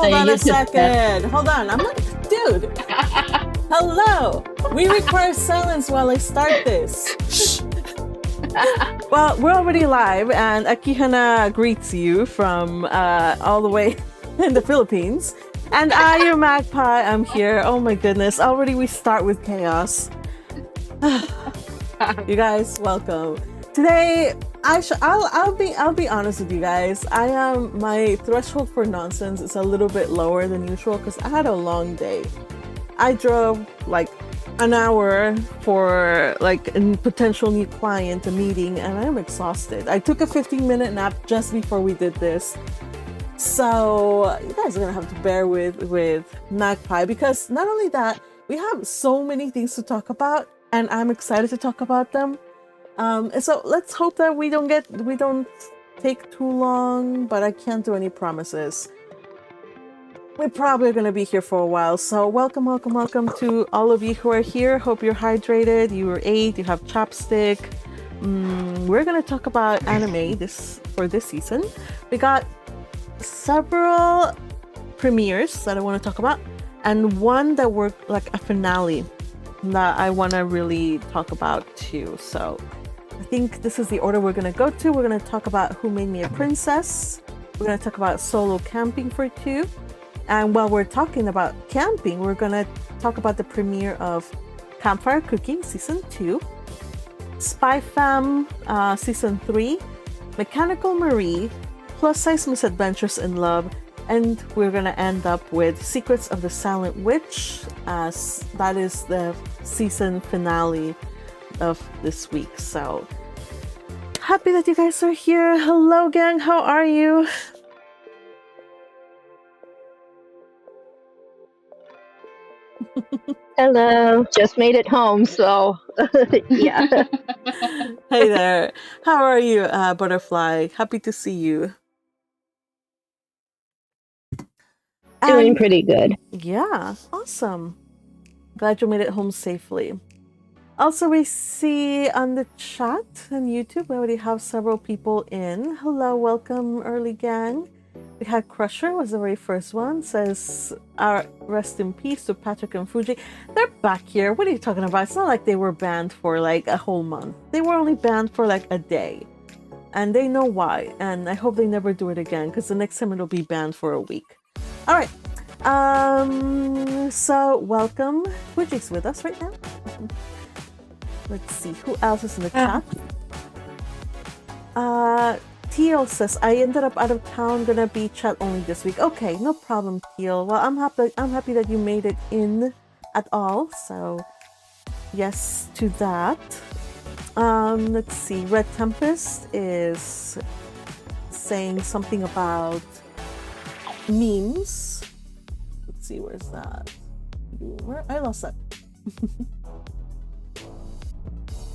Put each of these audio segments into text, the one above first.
hold on a second. Hold on. I'm not, dude. Hello. We require silence while I start this. Well, we're already live, and Akihana greets you from all the way in the Philippines. And I, your magpie, I'm here. Oh my goodness! Already we start with chaos. You guys, welcome. Today, I'll be honest with you guys. My threshold for nonsense is a little bit lower than usual because I had a long day. I drove like an hour for like a potential new client, a meeting, and I'm exhausted. I took a 15-minute nap just before we did this. So you guys are gonna have to bear with Magpie, because not only that, we have so many things to talk about, and I'm excited to talk about them. So let's hope that we don't take too long, but I can't do any promises. We're probably going to be here for a while, so welcome to all of you who are here. Hope you're hydrated, you ate, you have chapstick. We're going to talk about anime for this season. We got several premieres that I want to talk about, and one that were like a finale that I want to really talk about too. So I think this is the order we're going to go to. We're going to talk about Who Made Me a Princess. We're going to talk about Solo Camping for 2. And while we're talking about camping, we're going to talk about the premiere of Campfire Cooking Season 2, Spy Fam Season 3, Mechanical Marie, Plus Size Misadventures in Love, and we're going to end up with Secrets of the Silent Witch, as that is the season finale of this week. So happy that you guys are here. Hello, gang. How are you? Hello, just made it home, so yeah. Hey there. How are you, Butterfly? Happy to see you. Doing pretty good. Yeah, awesome. Glad you made it home safely. Also, we see on the chat on YouTube, we already have several people in. Hello, welcome, early gang. We had Crusher, was the very first one. Says, rest in peace to Patrick and Fuji. They're back here. What are you talking about? It's not like they were banned for like a whole month. They were only banned for like a day. And they know why. And I hope they never do it again, because the next time it'll be banned for a week. All right. So welcome. Fuji's with us right now. Let's see. Who else is in the chat? Teal says, I ended up out of town, gonna be chat only this week. Okay, no problem, Teal. Well, I'm happy that you made it in at all. So yes to that. Let's see. Red Tempest is saying something about memes. Let's see, where's that? I lost that.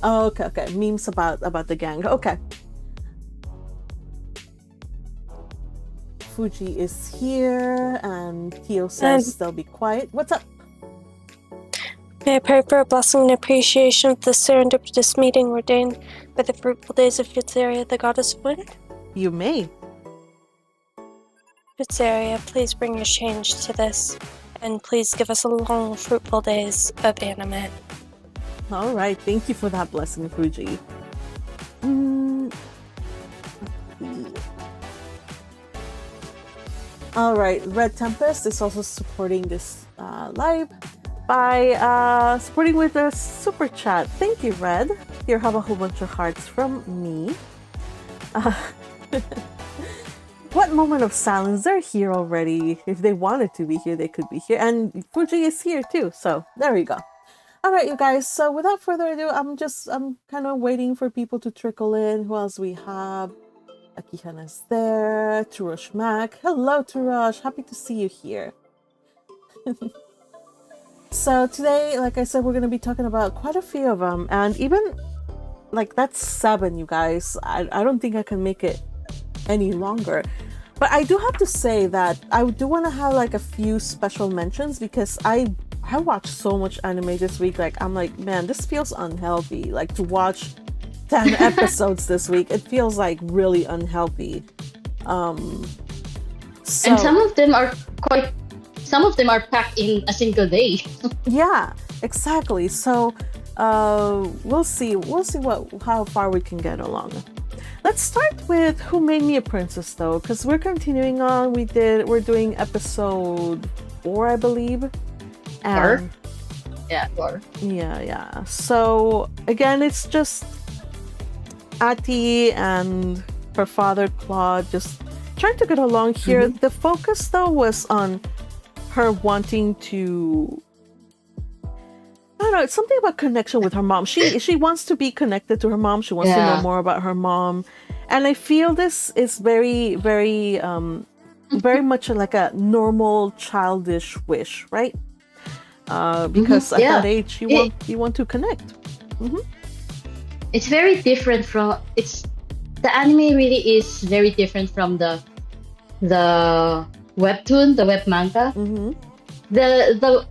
Oh, okay. Memes about the gang. Okay. Fuji is here, and Tio says they'll be quiet. What's up? May I pray for a blessing and appreciation of the serendipitous meeting ordained by the fruitful days of Fitzaria, the goddess of wind? You may. Fitzaria, please bring your change to this, and please give us a long, fruitful days of anime. All right, thank you for that blessing, Fuji. All right, Red Tempest is also supporting this live by supporting with a super chat. Thank you, Red. Here, have a whole bunch of hearts from me. What moment of silence? They're here already. If they wanted to be here, they could be here. And Fuji is here too, so there we go. All right, you guys. So without further ado, I'm kind of waiting for people to trickle in. Who else we have? Akihana's there. Turosh Mac. Hello, Turosh. Happy to see you here. So today, like I said, we're going to be talking about quite a few of them. And even, like, that's 7, you guys. I don't think I can make it any longer. But I do have to say that I do want to have, like, a few special mentions, because I watched so much anime this week. Like, I'm like, man, this feels unhealthy. Like, to watch 10 episodes this week, it feels like really unhealthy. So, And some of them are packed in a single day. yeah, exactly. So we'll see how far we can get along. Let's start with Who Made Me a Princess, though, because we're continuing on. We're doing episode 4, I believe. Or yeah, or Yeah. So again, it's just Ati and her father Claude just trying to get along here. The focus, though, was on her wanting to, I don't know, it's something about connection with her mom. She wants to be connected to her mom. She wants to know more about her mom. And I feel this is very, very, very much like a normal childish wish, right? Because at that age, you want to connect. It's very different from the anime really is very different from the webtoon, the web manga. The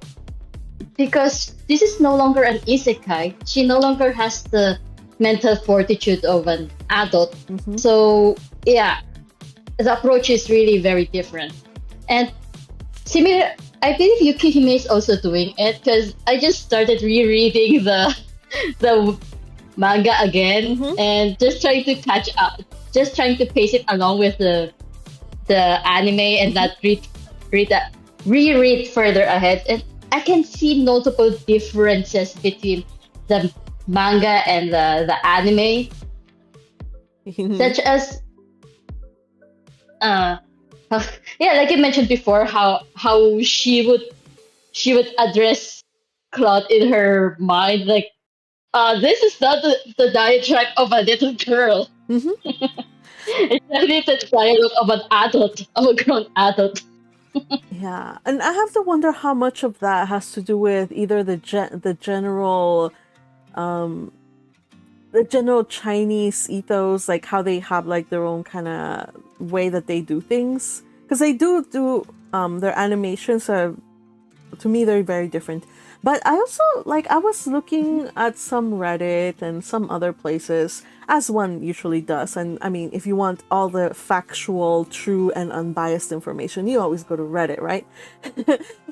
because this is no longer an isekai. She no longer has the mental fortitude of an adult. So yeah, the approach is really very different. And similar, I believe Yukihime is also doing it because I just started rereading the manga again and just trying to catch up, just trying to pace it along with the anime and not reread further ahead. And I can see notable differences between the manga and the anime, such as like you mentioned before, how she would address Claude in her mind, like, this is not the diatribe of a little girl. It's definitely the dialogue of an adult, of a grown adult. Yeah, and I have to wonder how much of that has to do with either the general Chinese ethos, like how they have like their own kind of way that they do things, because they do their animations are, to me, they're very different. But I also, I was looking at some Reddit and some other places, as one usually does. And I mean, if you want all the factual, true, and unbiased information, you always go to Reddit, right?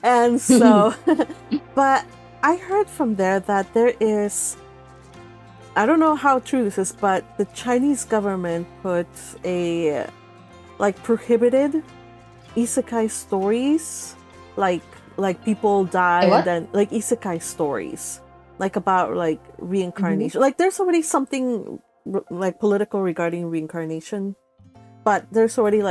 And so, but I heard from there that there is, I don't know how true this is, but the Chinese government put prohibited isekai stories, like people die and then isekai stories, about reincarnation. There's already something political regarding reincarnation, but there's already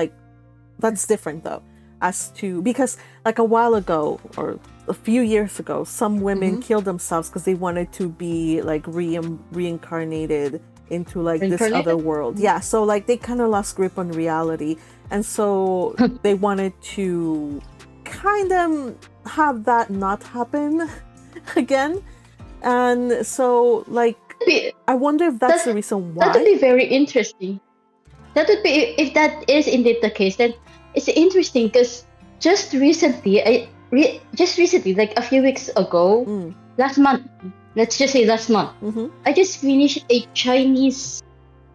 that's different though, as to, because a while ago or a few years ago, some women killed themselves because they wanted to be reincarnated into this other world. Yeah, so they kind of lost grip on reality, and so they wanted to kind of have that not happen again. And so I wonder if that's the reason why. That would be very interesting. That would be, if that is indeed the case, then it's interesting because just recently, like a few weeks ago, last month, let's just say last month, I just finished a Chinese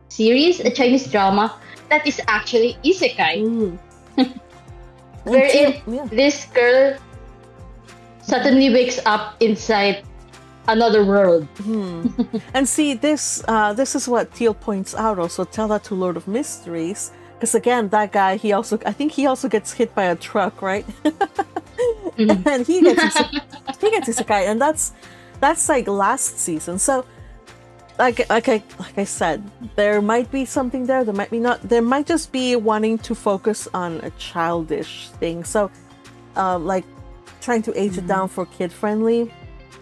series, a Chinese drama that is actually isekai. Wherein this girl suddenly wakes up inside another world. And see, this is what Teal points out. Also, tell that to Lord of Mysteries, because again, that guy, I think he also gets hit by a truck, right? And he gets isekai, and that's last season. So, like I said, there might be something there. There might be not. There might just be wanting to focus on a childish thing. So, trying to age it down for kid friendly.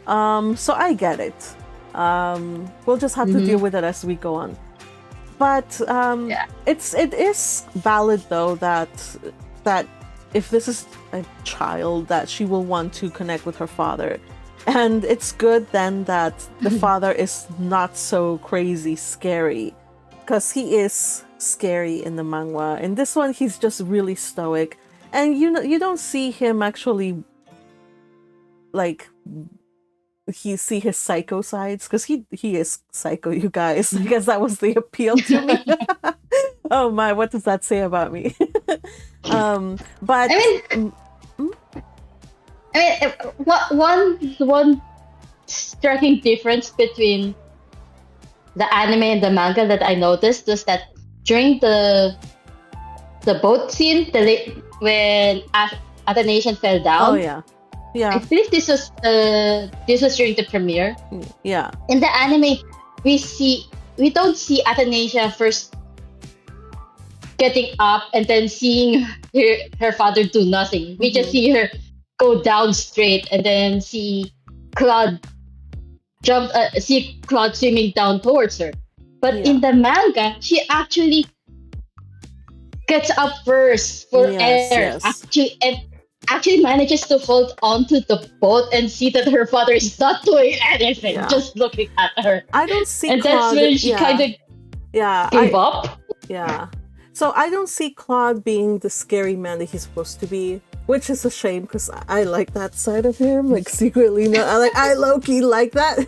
So I get it. We'll just have to deal with it as we go on. But it is valid though that if this is a child, that she will want to connect with her father. And it's good then that the father is not so crazy scary, because he is scary in the manga. In this one, he's just really stoic, and you don't see him actually see his psycho sides, because he is psycho, you guys. I guess that was the appeal to me. Oh my, what does that say about me? But one striking difference between the anime and the manga that I noticed was that during the boat scene, when Athanasian fell down. Oh yeah. Yeah. I believe this was during the premiere. Yeah. In the anime, we don't see Athanasia first getting up and then seeing her father do nothing. We just see her go down straight and then see Claude swimming down towards her. But in the manga, she actually gets up first for air. Actually manages to hold onto the boat and see that her father is not doing anything, just looking at her. I don't see and Claude, that's when she kind of gave up. Yeah. So I don't see Claude being the scary man that he's supposed to be, which is a shame because I like that side of him. Like secretly, I low-key like that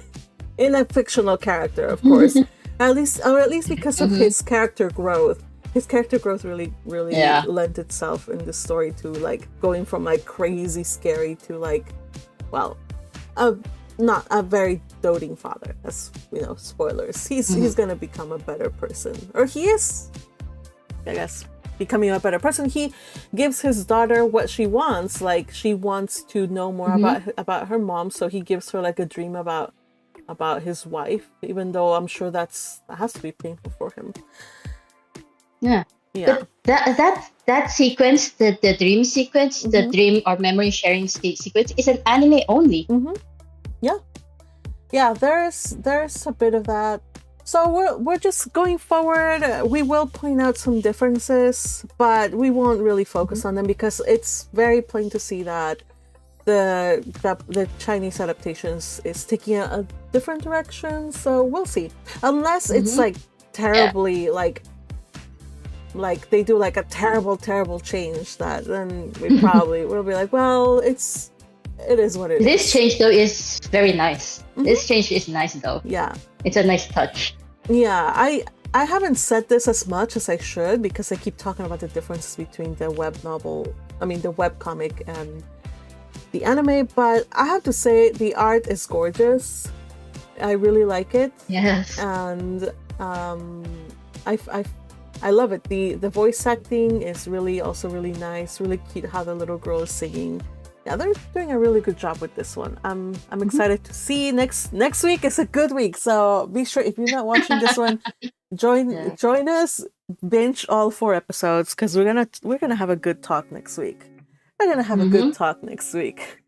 in a fictional character, of course. at least because of his character growth. His character growth really lent itself in the story to like going from like crazy scary to like, well, not a very doting father. That's spoilers. He's gonna become a better person, or he is, I guess, becoming a better person. He gives his daughter what she wants. Like she wants to know more about her mom, so he gives her like a dream about his wife. Even though I'm sure that has to be painful for him. Yeah. But that sequence, the dream sequence, the dream or memory sharing sequence, is an anime only. Yeah. There's a bit of that. So we're just going forward. We will point out some differences, but we won't really focus on them because it's very plain to see that the Chinese adaptations is taking a different direction. So we'll see, unless it's like terribly like they do like a terrible change, that then we probably will be like, well, it is what it is. This change though is very nice. This change is nice though. Yeah, it's a nice touch. Yeah, I haven't said this as much as I should because I keep talking about the differences between the web comic and the anime, but I have to say the art is gorgeous. I really like it. Yes. And I love it. The voice acting is also really nice, really cute how the little girl is singing. Yeah, they're doing a really good job with this one. I'm excited to see next week is a good week. So be sure if you're not watching this one, join us, binge all 4 episodes because we're gonna have a good talk next week. We're gonna have a good talk next week.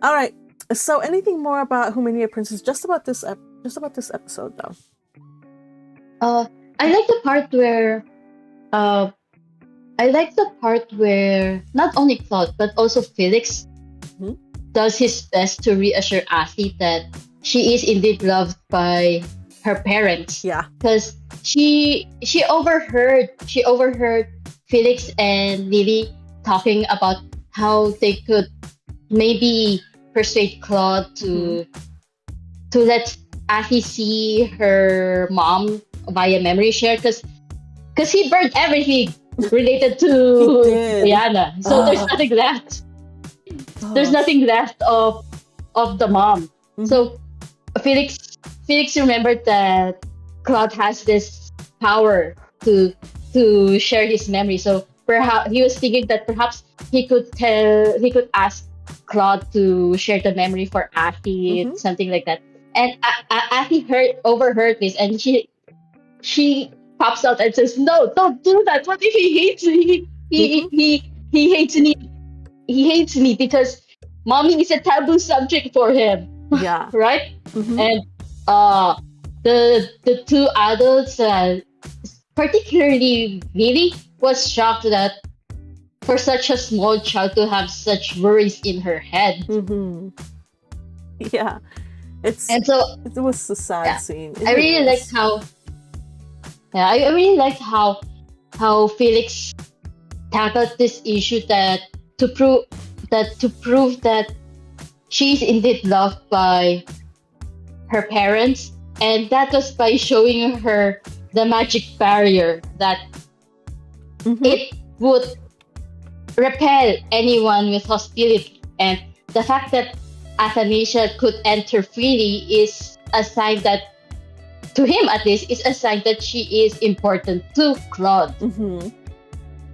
All right. So anything more about Who Made Me a Princess? Just about this episode though. I like the part where not only Claude but also Felix does his best to reassure Afi that she is indeed loved by her parents. Yeah, because she overheard Felix and Lily talking about how they could maybe persuade Claude to let Afi see her mom via memory share because he burned everything related to Rihanna. So there's nothing left. There's nothing left of the mom. So Felix remembered that Claude has this power to share his memory. So perhaps he was thinking that perhaps he could ask Claude to share the memory for Afi, something like that. And Afi overheard this, and she pops out and says, "No, don't do that. What if he hates me? He hates me. He hates me because mommy is a taboo subject for him." Yeah. Right? And the 2 adults, particularly Lily, was shocked that for such a small child to have such worries in her head. Yeah. It was a sad scene. I really liked how I really liked how Felix tackled this issue to prove that she's indeed loved by her parents, and that was by showing her the magic barrier that it would repel anyone with hostility. And the fact that Athanasia could enter freely is a sign that, to him at least, is a sign that she is important to Claude.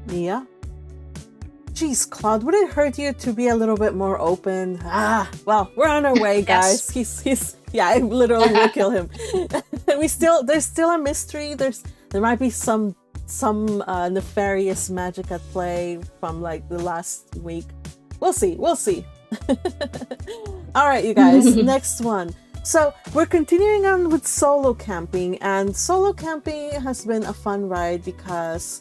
Yeah. Jeez, Claude, would it hurt you to be a little bit more open? Well, we're on our way, guys. He's yeah, I literally will kill him. There's still a mystery. There might be some nefarious magic at play from like the last week. We'll see. All right, you guys, next one. So we're continuing on with solo camping, and solo camping has been a fun ride because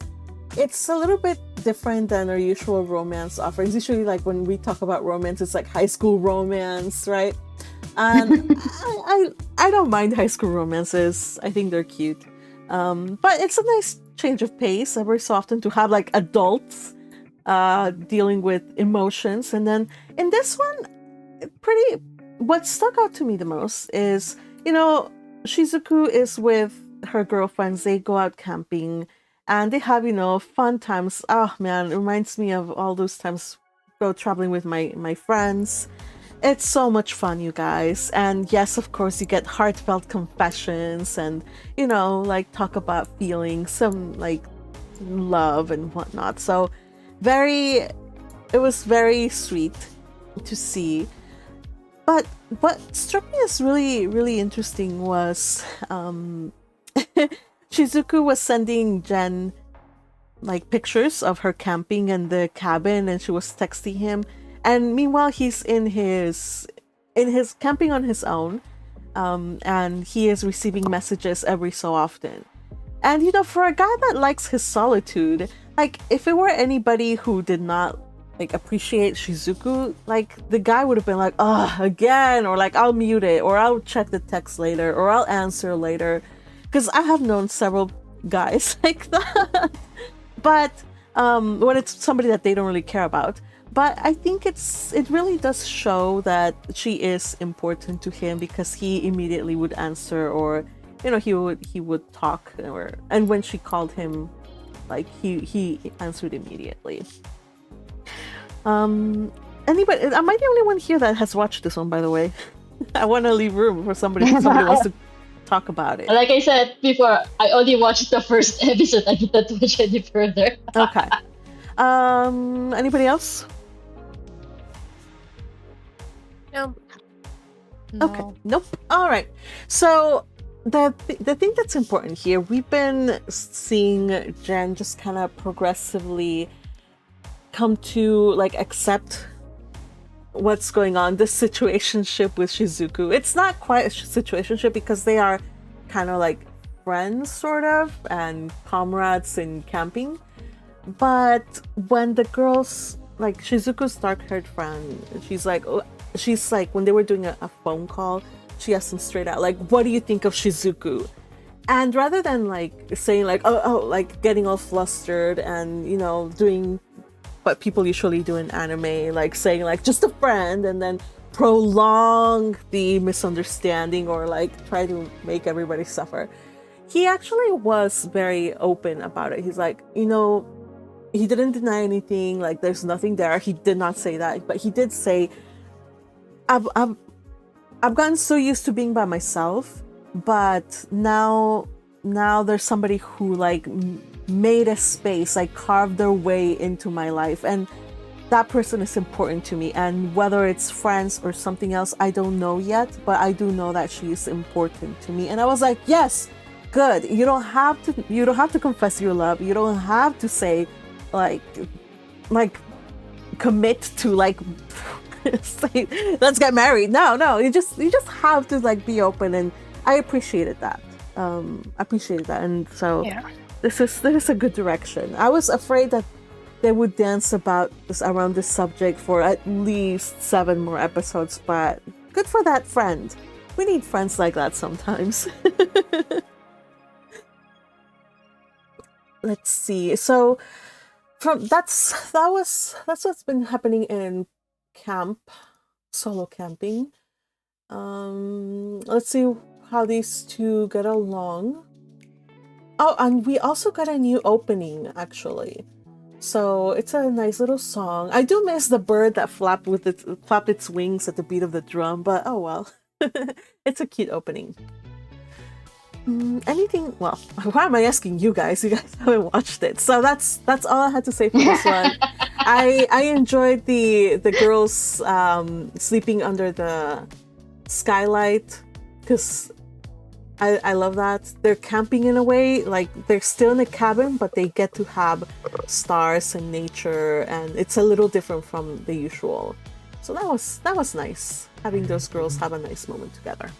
it's a little bit different than our usual romance offerings. Usually, like when we talk about romance, it's like high school romance, right? And I don't mind high school romances. I think they're cute. But it's a nice change of pace every so often to have like adults dealing with emotions. And then in this one, what stuck out to me the most is, Shizuku is with her girlfriends. They go out camping and they have, fun times. Oh man, it reminds me of all those times go traveling with my friends. It's so much fun, you guys. And yes, of course, you get heartfelt confessions and, like talk about feelings, some like love and whatnot. So it was very sweet to see. But what struck me as really, really interesting was Shizuku was sending Jen like pictures of her camping in the cabin, and she was texting him. And meanwhile, he's in his camping on his own, and he is receiving messages every so often. And for a guy that likes his solitude, like if it were anybody who did not like appreciate Shizuku, like the guy would have been like, oh, again, or like I'll mute it, or I'll check the text later, or I'll answer later. Because I have known several guys like that. But when it's somebody that they don't really care about. But I think it really does show that she is important to him, because he immediately would answer, or he would talk, and when she called him, like he answered immediately. Anybody? Am I the only one here that has watched this one, by the way? I want to leave room for somebody wants to talk about it. Like I said before, I only watched the first episode. I didn't watch any further. Okay. Anybody else? No. Okay. Nope. All right. So the thing that's important here, we've been seeing Jen just kind of progressively come to like accept what's going on, this situationship with Shizuku. It's not quite a situationship because they are kind of like friends sort of, and comrades in camping. But when the girls, like Shizuku's dark-haired friend, she's like when they were doing a phone call, she asked them straight out, like, what do you think of Shizuku? And rather than like saying like, oh, like getting all flustered and doing what people usually do in anime, like saying like just a friend, and then prolong the misunderstanding or like try to make everybody suffer, he actually was very open about it. He's like, he didn't deny anything, like there's nothing there. He did not say that, but he did say, I've gotten so used to being by myself, but now there's somebody who like made a space, like carved their way into my life, and that person is important to me. And whether it's friends or something else, I don't know yet, but I do know that she is important to me. And I was like, yes, good. You don't have to confess your love. You don't have to say like commit to like say, let's get married. No, you just have to like be open, and I appreciated that. And so Yeah. This is a good direction. I was afraid that they would dance around this subject for at least 7 more episodes, but good for that friend. We need friends like that sometimes. Let's see. So that's what's been happening in solo camping. Let's see how these two get along. Oh, and we also got a new opening, actually. So it's a nice little song. I do miss the bird that flapped its wings at the beat of the drum, but oh well. It's a cute opening. Anything? Well, why am I asking you guys? You guys haven't watched it, so that's all I had to say for this one. I enjoyed the girls sleeping under the skylight because I love that. They're camping in a way, like they're still in a cabin, but they get to have stars and nature, and it's a little different from the usual. So that was nice, having those girls have a nice moment together.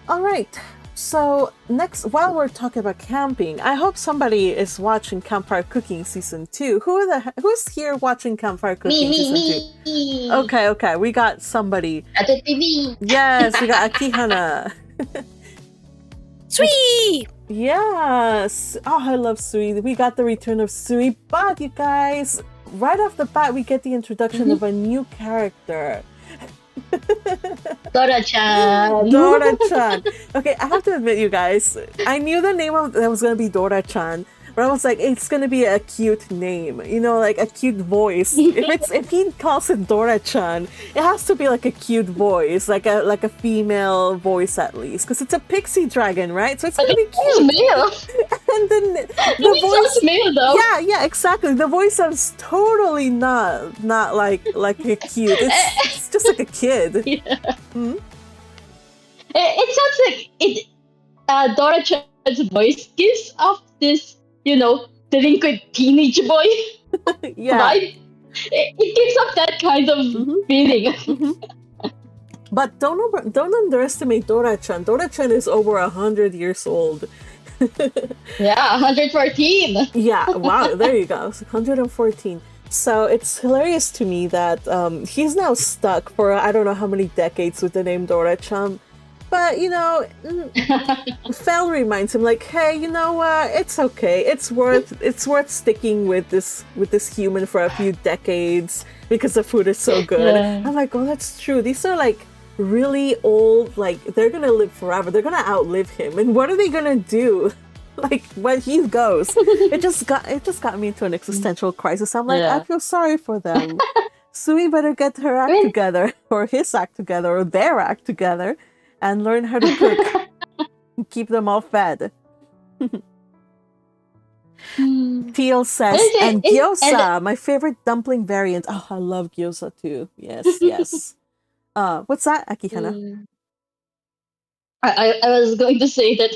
All right. So next, while we're talking about camping, I hope somebody is watching Campfire Cooking Season 2. Who's here watching Campfire Cooking Season 2? Okay, we got somebody. At the TV. Yes, we got Akihana. Sweet! Yes. Oh, I love Sui. We got the return of Sui, but you guys, right off the bat, we get the introduction of a new character. Dora-chan. Dora-chan. Okay, I have to admit, you guys, I knew the name of that was gonna be Dora-chan, but I was like, it's gonna be a cute name, you know, like a cute voice. If he calls it Dora-chan, it has to be like a cute voice, like a female voice at least, because it's a pixie dragon, right? So it's gonna be cute. Male. And then the voice, male though. yeah, exactly. The voice sounds totally not like a cute. It's just like a kid. Yeah. It sounds like it. Dora-chan's voice gives off this, delinquent teenage boy Yeah. vibe. It gives off that kind of feeling. But don't underestimate Dora-chan. Dora-chan is over 100 years old. Yeah, 114. Yeah, wow, there you go. 114. So it's hilarious to me that he's now stuck for I don't know how many decades with the name Dora-chan. But, Fel reminds him, like, hey, you know what? It's okay. It's worth sticking with this human for a few decades because the food is so good. Yeah. I'm like, oh, that's true. These are like really old, like they're gonna live forever. They're gonna outlive him. And what are they gonna do? Like when he goes, it just got me into an existential crisis. I'm like, Yeah. I feel sorry for them. Sui better get her act together, or his act together, or their act together, and learn how to cook. And keep them all fed. Teal says, and gyoza, my favorite dumpling variant. Oh, I love gyoza too. Yes, yes. What's that, Akihana? I was going to say that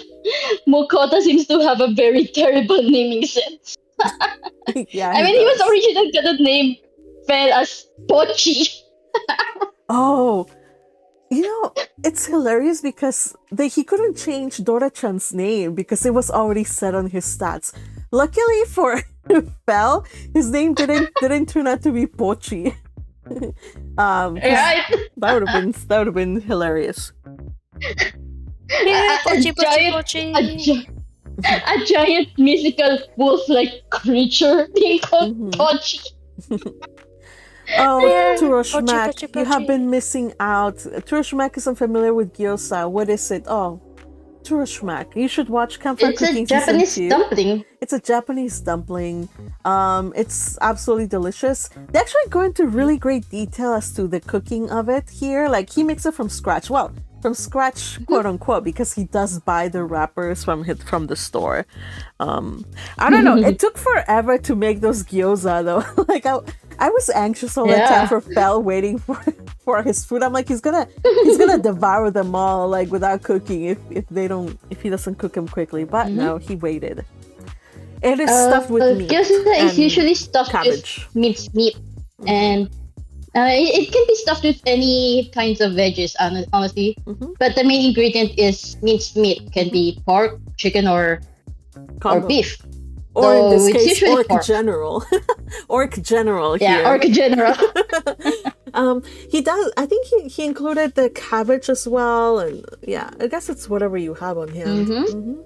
Mokota seems to have a very terrible naming sense. Yeah, I mean, he was originally gonna name Fel as Pochi. Oh, it's hilarious because he couldn't change Dora-chan's name because it was already set on his stats. Luckily for Fel, his name didn't turn out to be Pochi. Right? That would have been hilarious. Yeah, pochi, pochi, pochi. A giant mythical wolf-like creature being called Pochi. Oh, Turoshmak, Pochi, you have pochi. been missing out. Turoshmak is unfamiliar with gyoza. What is it? Oh, Turoshmak, you should watch Campfire It's a Cooking Japanese Season 2. dumpling. It's a Japanese dumpling. It's absolutely delicious. They actually go into really great detail as to the cooking of it here. Like he makes it from scratch. Well, from scratch, quote unquote, because he does buy the wrappers from the store. I don't know. It took forever to make those gyoza though. Like I was anxious all the time for Fel waiting for his food. I'm like, he's gonna devour them all like without cooking if he doesn't cook them quickly. But no, he waited. It is stuffed with meat. Gyoza is usually stuffed cabbage. with minced meat, and it can be stuffed with any kinds of veggies, honestly. But the main ingredient is minced meat. Can be pork, chicken, or beef. Or in this it's case, usually Orc pork. General. Orc General here. Yeah, Orc General. He does. I think he included the cabbage as well, and yeah, I guess it's whatever you have on hand.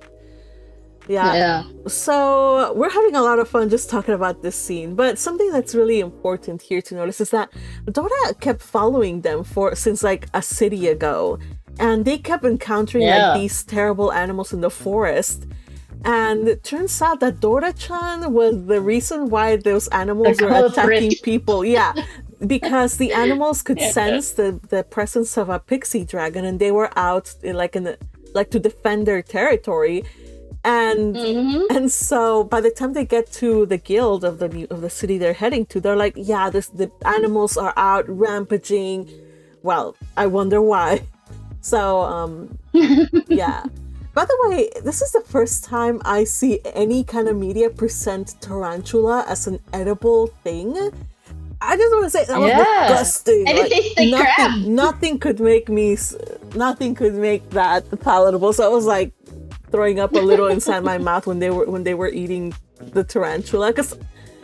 Yeah. So we're having a lot of fun just talking about this scene, but something that's really important here to notice is that Dora kept following them since like a city ago, and they kept encountering like these terrible animals in the forest. And it turns out that Dora-chan was the reason why those animals were attacking people. Yeah, because the animals could sense the presence of a pixie dragon, and they were out to defend their territory. And so by the time they get to the guild of the city they're heading to, they're like, yeah, the animals are out rampaging. Well, I wonder why. So yeah. By the way, this is the first time I see any kind of media present tarantula as an edible thing. I just want to say that was disgusting. And it tastes like crab. Nothing could make that palatable. So I was like throwing up a little inside my mouth when they were eating the tarantula. Cause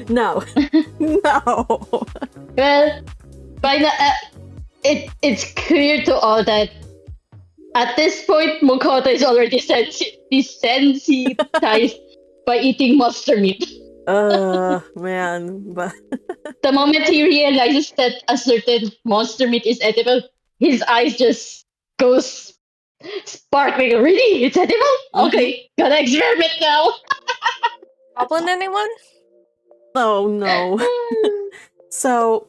no. Well, by the it's clear to all that at this point, Makoto is already desensitized by eating monster meat. Man, but the moment he realizes that a certain monster meat is edible, his eyes just goes sparkling. Really? It's edible? Okay, gotta experiment now. Goblin anyone? Oh no. So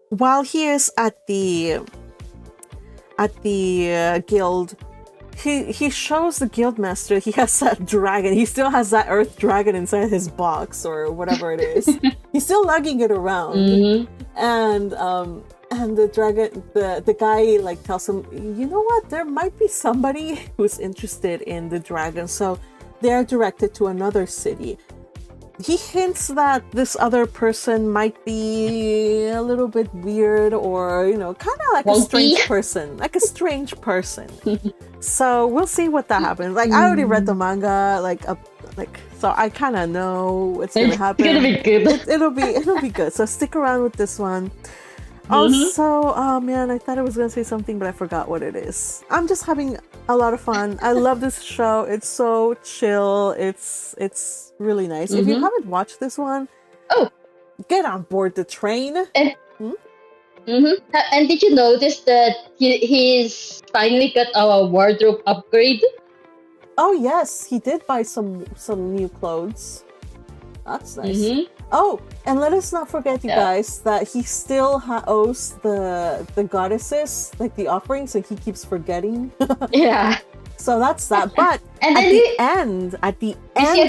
while he is at the guild, he shows the guild master he has that dragon. He still has that earth dragon inside his box or whatever it is. He's still lugging it around. And the dragon, the guy like tells him, you know what, there might be somebody who's interested in the dragon, so they're directed to another city. He hints that this other person might be a little bit weird, or kind of like a strange person. So we'll see what that happens. Like I already read the manga, so I kind of know what's gonna happen. It's gonna be good. It'll be good. So stick around with this one. Also, oh man, I thought I was gonna say something, but I forgot what it is. I'm just having a lot of fun. I love this show. It's so chill. It's really nice. If you haven't watched this one, get on board the train. And did you notice that he's finally got a wardrobe upgrade? Oh yes, he did buy some new clothes. That's nice. Oh, and let us not forget, you guys, that he still owes the goddesses like the offerings, and he keeps forgetting. Yeah. So that's that. But at the end of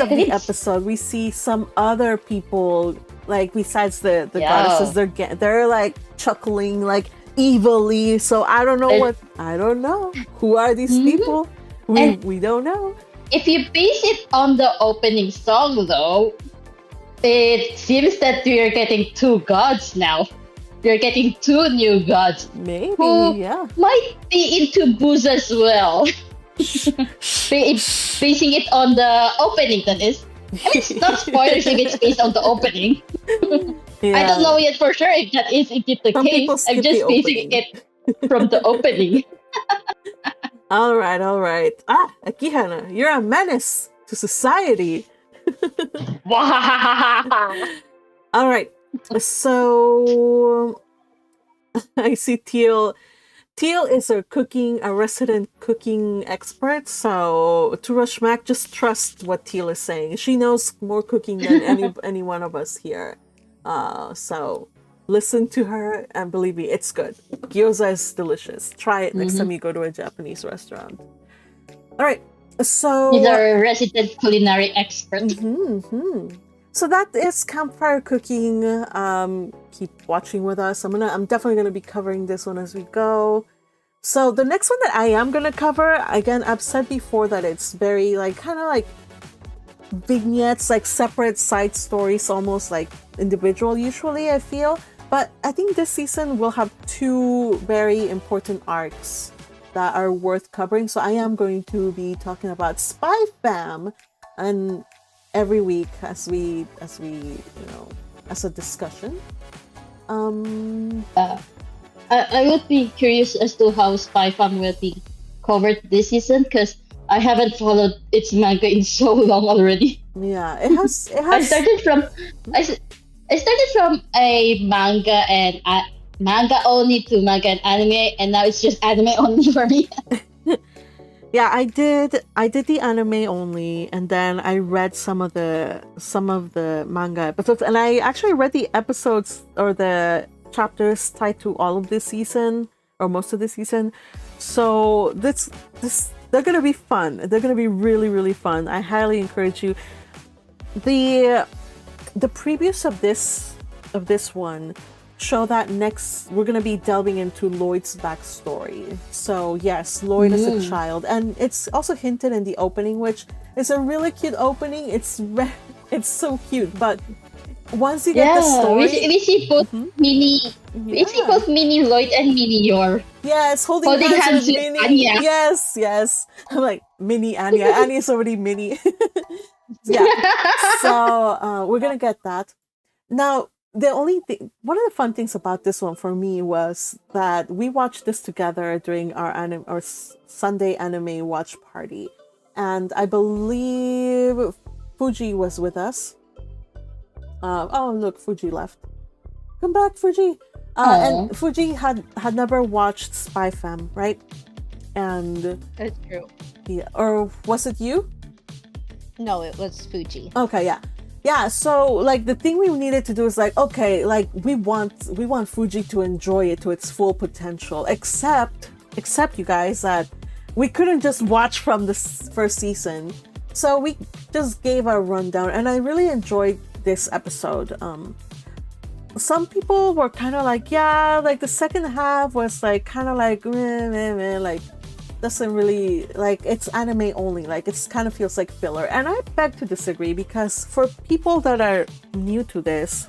the episode, we see some other people, like besides the goddesses. They're like chuckling like evilly. So I don't know who are these people. We don't know. If you base it on the opening song, though, it seems that we are getting two gods now. We are getting two new gods. Maybe, might be into booze as well. Basing it on the opening, that is. I mean, it's not spoilers if it's based on the opening. I don't know yet for sure if that is indeed the case. I'm just basing it from the opening. All right. Akihana, you're a menace to society. All right. So I see Teal. Teal is a resident cooking expert. So Turashmak, just trust what Teal is saying. She knows more cooking than any one of us here. So listen to her, and believe me, it's good. Gyoza is delicious. Try it next time you go to a Japanese restaurant. All right. So he's our resident culinary expert. So that is Campfire Cooking. Keep watching with us. I'm definitely gonna be covering this one as we go. So the next one that I am gonna cover, again, I've said before that it's very kind of like vignettes, like separate side stories, almost like individual usually, I feel. But I think this season will have two very important arcs that are worth covering. So I am going to be talking about Spy Fam, and every week as we as a discussion. I would be curious as to how Spy Fam will be covered this season, because I haven't followed its manga in so long already. Yeah, it has. I started from a manga and manga only to manga and anime, and now it's just anime only for me. Yeah, I did the anime only, and then I read some of the manga episodes, and I actually read the episodes or the chapters tied to all of this season or most of the season. So this they're gonna be fun. They're gonna be really, really fun. I highly encourage you. The previews of this one show that next we're gonna be delving into Lloyd's backstory. So yes, Lloyd is a child, and it's also hinted in the opening, which is a really cute opening. It's so cute, but once you get the story, we see both mini, we see both mini Lloyd and mini Yor. Yes, holding hands with Minnie. Anya. Yes. I'm like mini Anya. Anya's already mini. Yeah. So we're gonna get that. Now, one of the fun things about this one for me was that we watched this together during our Sunday anime watch party, and I believe Fuji was with us. Oh look, Fuji left. Come back, Fuji. And Fuji had never watched Spy Fam, right? And That's true. yeah, or was it you? No, it was Fuji. Okay, yeah. So like the thing we needed to do is like, okay, like we want Fuji to enjoy it to its full potential. Except you guys that we couldn't just watch from the first season, so we just gave a rundown, and I really enjoyed this episode. Some people were kind of like, yeah, like the second half was like kind of like meh, like doesn't really, like, it's anime only, like it's kind of feels like filler, and I beg to disagree, because for people that are new to this,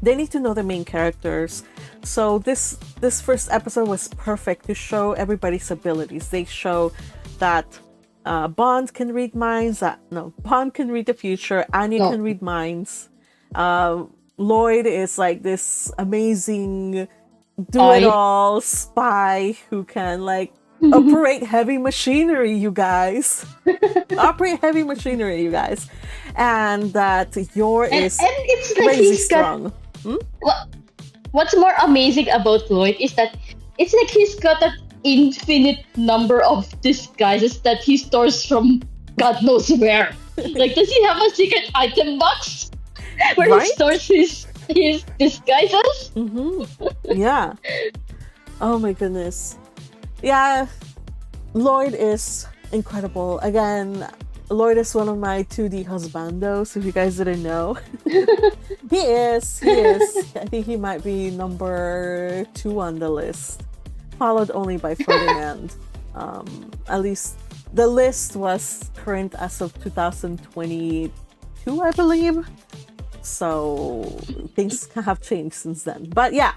they need to know the main characters. So this first episode was perfect to show everybody's abilities. They show that Bond can read minds. Bond can read the future. Anya can read minds. Lloyd is like this amazing do-it-all spy who can like operate heavy machinery, you guys. And that Yor is and it's like crazy he's strong. What's more amazing about Lloyd is that it's like he's got an infinite number of disguises that he stores from God knows where. Like, does he have a secret item box where he stores his disguises? Yeah. Oh my goodness. Yeah. Lloyd is incredible. Again, Lloyd is one of my 2D husbandos, if you guys didn't know. He is. I think he might be number 2 on the list, followed only by Ferdinand. At least the list was current as of 2022, I believe. So things have changed since then. But yeah,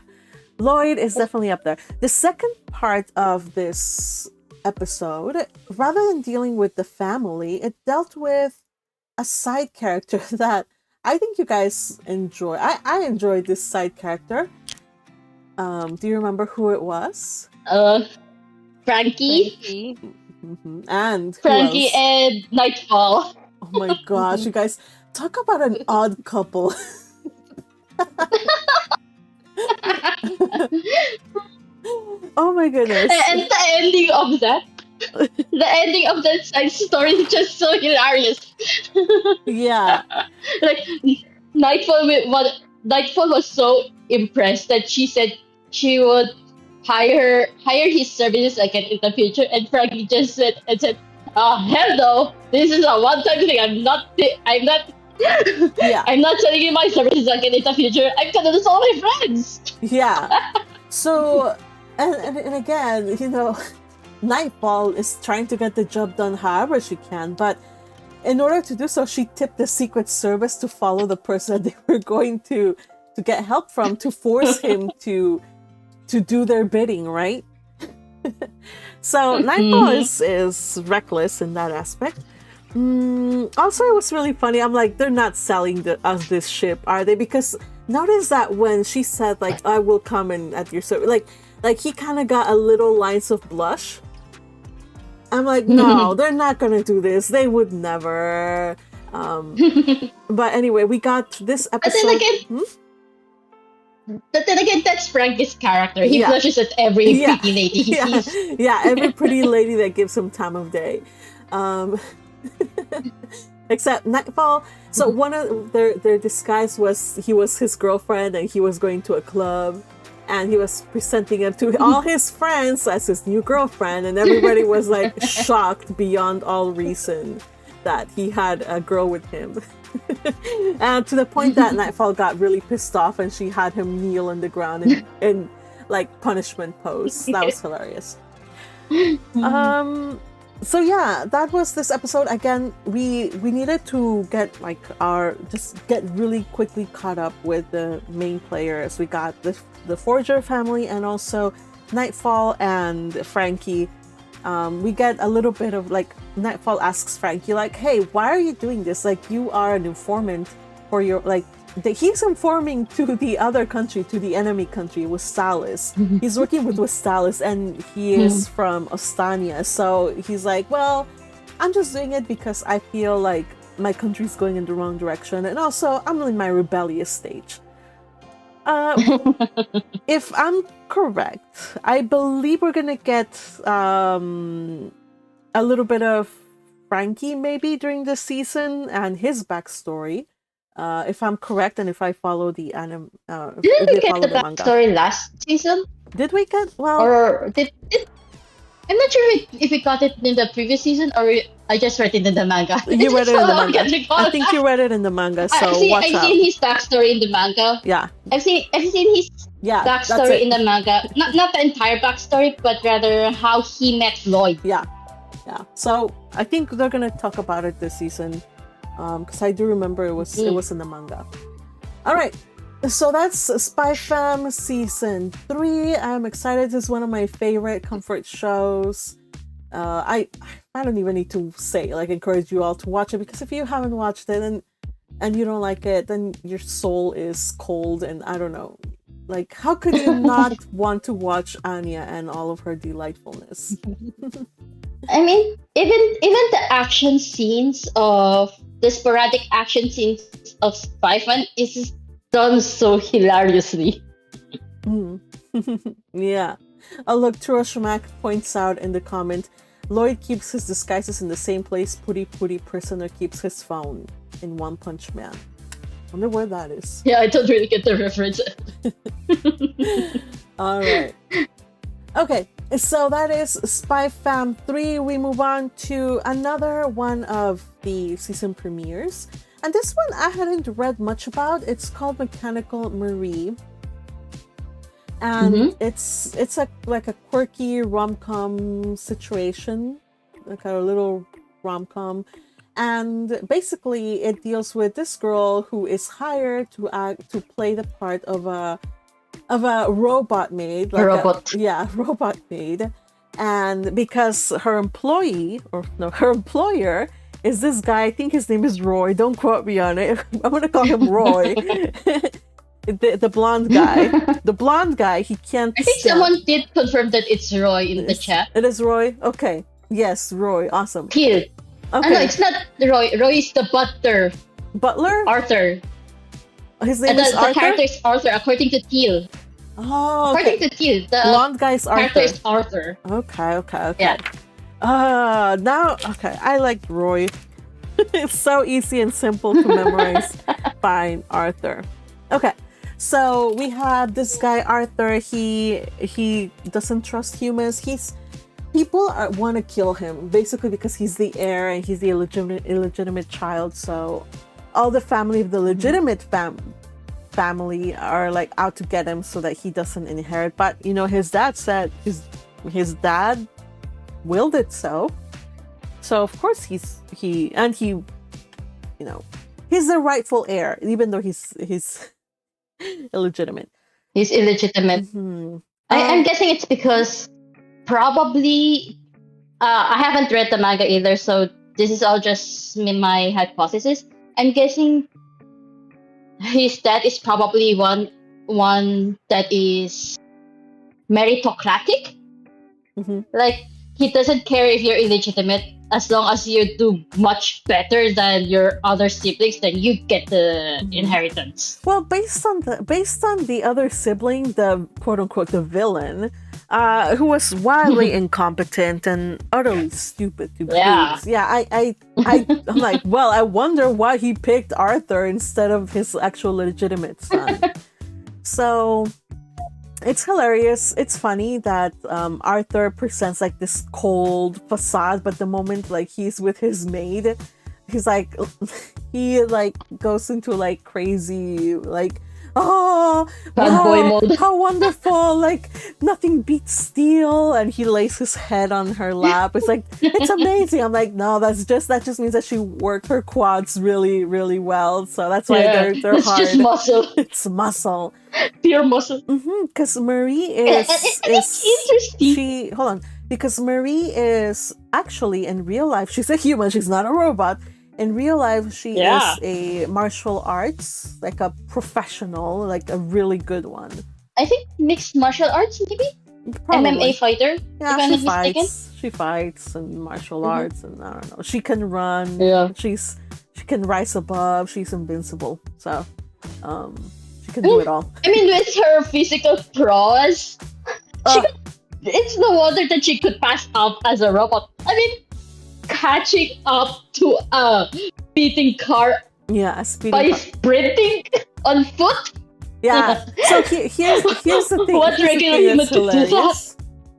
Lloyd is definitely up there. The second part of this episode, rather than dealing with the family, it dealt with a side character that I think you guys enjoy. I enjoyed this side character. Do you remember who it was? Frankie. And Frankie and Nightfall. Oh my gosh, you guys, talk about an odd couple. Oh my goodness. And the ending of that side story is just so hilarious. Yeah. Like Nightfall was so impressed that she said she would hire his services again in the future, and Frankie just said, hell no, this is a one-time thing. I'm not I'm not selling you my services again in the future. I'm gonna lose all my friends. Yeah. So and again, you know, Nightfall is trying to get the job done however she can, but in order to do so, she tipped the Secret Service to follow the person they were going to get help from, to force him to do their bidding, right? So Nightfall is reckless in that aspect. Also, it was really funny. I'm like, they're not selling us this ship, are they? Because notice that when she said, like, I will come in at your service, like he kind of got a little lines of blush. I'm like, no, they're not gonna do this. They would never. But anyway, we got this episode. But then again, But then again, that's Frankie's character. He Yeah. blushes at every Yeah. pretty lady he Yeah, sees. yeah, every pretty lady that gives him time of day. Except Nightfall. So one of their disguise was he was his girlfriend and he was going to a club and he was presenting it to all his friends as his new girlfriend, and everybody was like shocked beyond all reason that he had a girl with him. And to the point that Nightfall got really pissed off and she had him kneel on the ground in like punishment pose. That was hilarious. So yeah, that was this episode. Again, we needed to get get really quickly caught up with the main players. We got the Forger family and also Nightfall and Frankie. We get a little bit of like Nightfall asks Frankie like, "Hey, why are you doing this? Like, you are an informant for your like." He's informing to the other country, to the enemy country, Westalis. He's working with Westalis, and he is from Ostania. So he's like, well, I'm just doing it because I feel like my country's going in the wrong direction, and also I'm in my rebellious stage. If I'm correct, I believe we're gonna get a little bit of Frankie maybe during this season and his backstory. If I'm correct, and if I follow the anime, Didn't we get the backstory last season? Did we get or did I'm not sure if we got it in the previous season or I just read it in the manga. You read it in the manga. I think you read it in the manga. So I've seen his backstory in the manga. Yeah, I've seen his backstory in the manga. Not the entire backstory, but rather how he met Lloyd. Yeah. So I think they're gonna talk about it this season. Because I do remember it was in the manga. All right, so that's Spy Fam season 3. I'm excited. This is one of my favorite comfort shows. I don't even need to say, like, encourage you all to watch it, because if you haven't watched it and you don't like it, then your soul is cold, and I don't know. Like, how could you not want to watch Anya and all of her delightfulness? I mean, even the action scenes of the sporadic action scenes of Spy Fam is done so hilariously. Yeah. Oh, look, Turoshimak points out in the comment, Lloyd keeps his disguises in the same place Puri Puri Prisoner keeps his phone in One Punch Man. Wonder where that is. Yeah, I don't really get the reference. All right. Okay, so that is Spy Fam 3. We move on to another one of the season premieres. And this one I hadn't read much about. It's called Mechanical Marie. And it's like a quirky rom-com situation, like a little rom-com. And basically it deals with this girl who is hired to play the part of a robot maid, like robot maid, and because her employer is this guy. I think his name is Roy. Don't quote me on it. I'm gonna call him Roy. the blonde guy. The blonde guy. He can't. I think someone did confirm that it's Roy in the chat. It is Roy. Okay. Yes, Roy. Awesome. Cute. Okay. No, it's not Roy. Roy is the butler. Butler? Arthur. His name is Arthur? The character is Arthur, according to Teal. Oh, okay. According to Teal, the blonde guy's Arthur. Character is Arthur. Okay. Yeah. I like Roy. It's so easy and simple to memorize. Fine, Arthur. Okay. So we have this guy Arthur. He doesn't trust humans. People want to kill him basically because he's the heir and he's the illegitimate child. So all the family of the legitimate family are like out to get him so that he doesn't inherit. But his dad said his dad willed it so. So of course he's the rightful heir, even though he's illegitimate. He's illegitimate. I'm guessing it's because probably I haven't read the manga either, so this is all just my hypothesis. I'm guessing his dad is probably one that is meritocratic. Like, he doesn't care if you're illegitimate as long as you do much better than your other siblings, then you get the inheritance. Well, based on the other sibling, the quote unquote the villain, who was wildly incompetent and utterly stupid to please. Yeah, I'm like, well, I wonder why he picked Arthur instead of his actual legitimate son. So it's hilarious. It's funny that Arthur presents like this cold facade, but the moment like he's with his maid, he's like he like goes into like crazy like, oh, wow, how wonderful, like nothing beats steel, and he lays his head on her lap. It's like, it's amazing. I'm like, no, that just means that she worked her quads really, really well, so that's why they're it's hard. just muscle. It's muscle, pure muscle. Because Marie is interesting. hold on, because Marie is actually in real life, she's a human, she's not a robot. In real life, she is a martial arts, like a professional, like a really good one. I think mixed martial arts, maybe? Probably. MMA fighter, yeah, if I'm not mistaken. She fights and martial arts, and I don't know. She can run. Yeah. She can rise above. She's invincible. So, she can do it all. I mean, with her physical prowess, it's no wonder that she could pass off as a robot. I mean, catching up to a speeding car by sprinting on foot. Yeah. So here's the thing. What regular human could do that?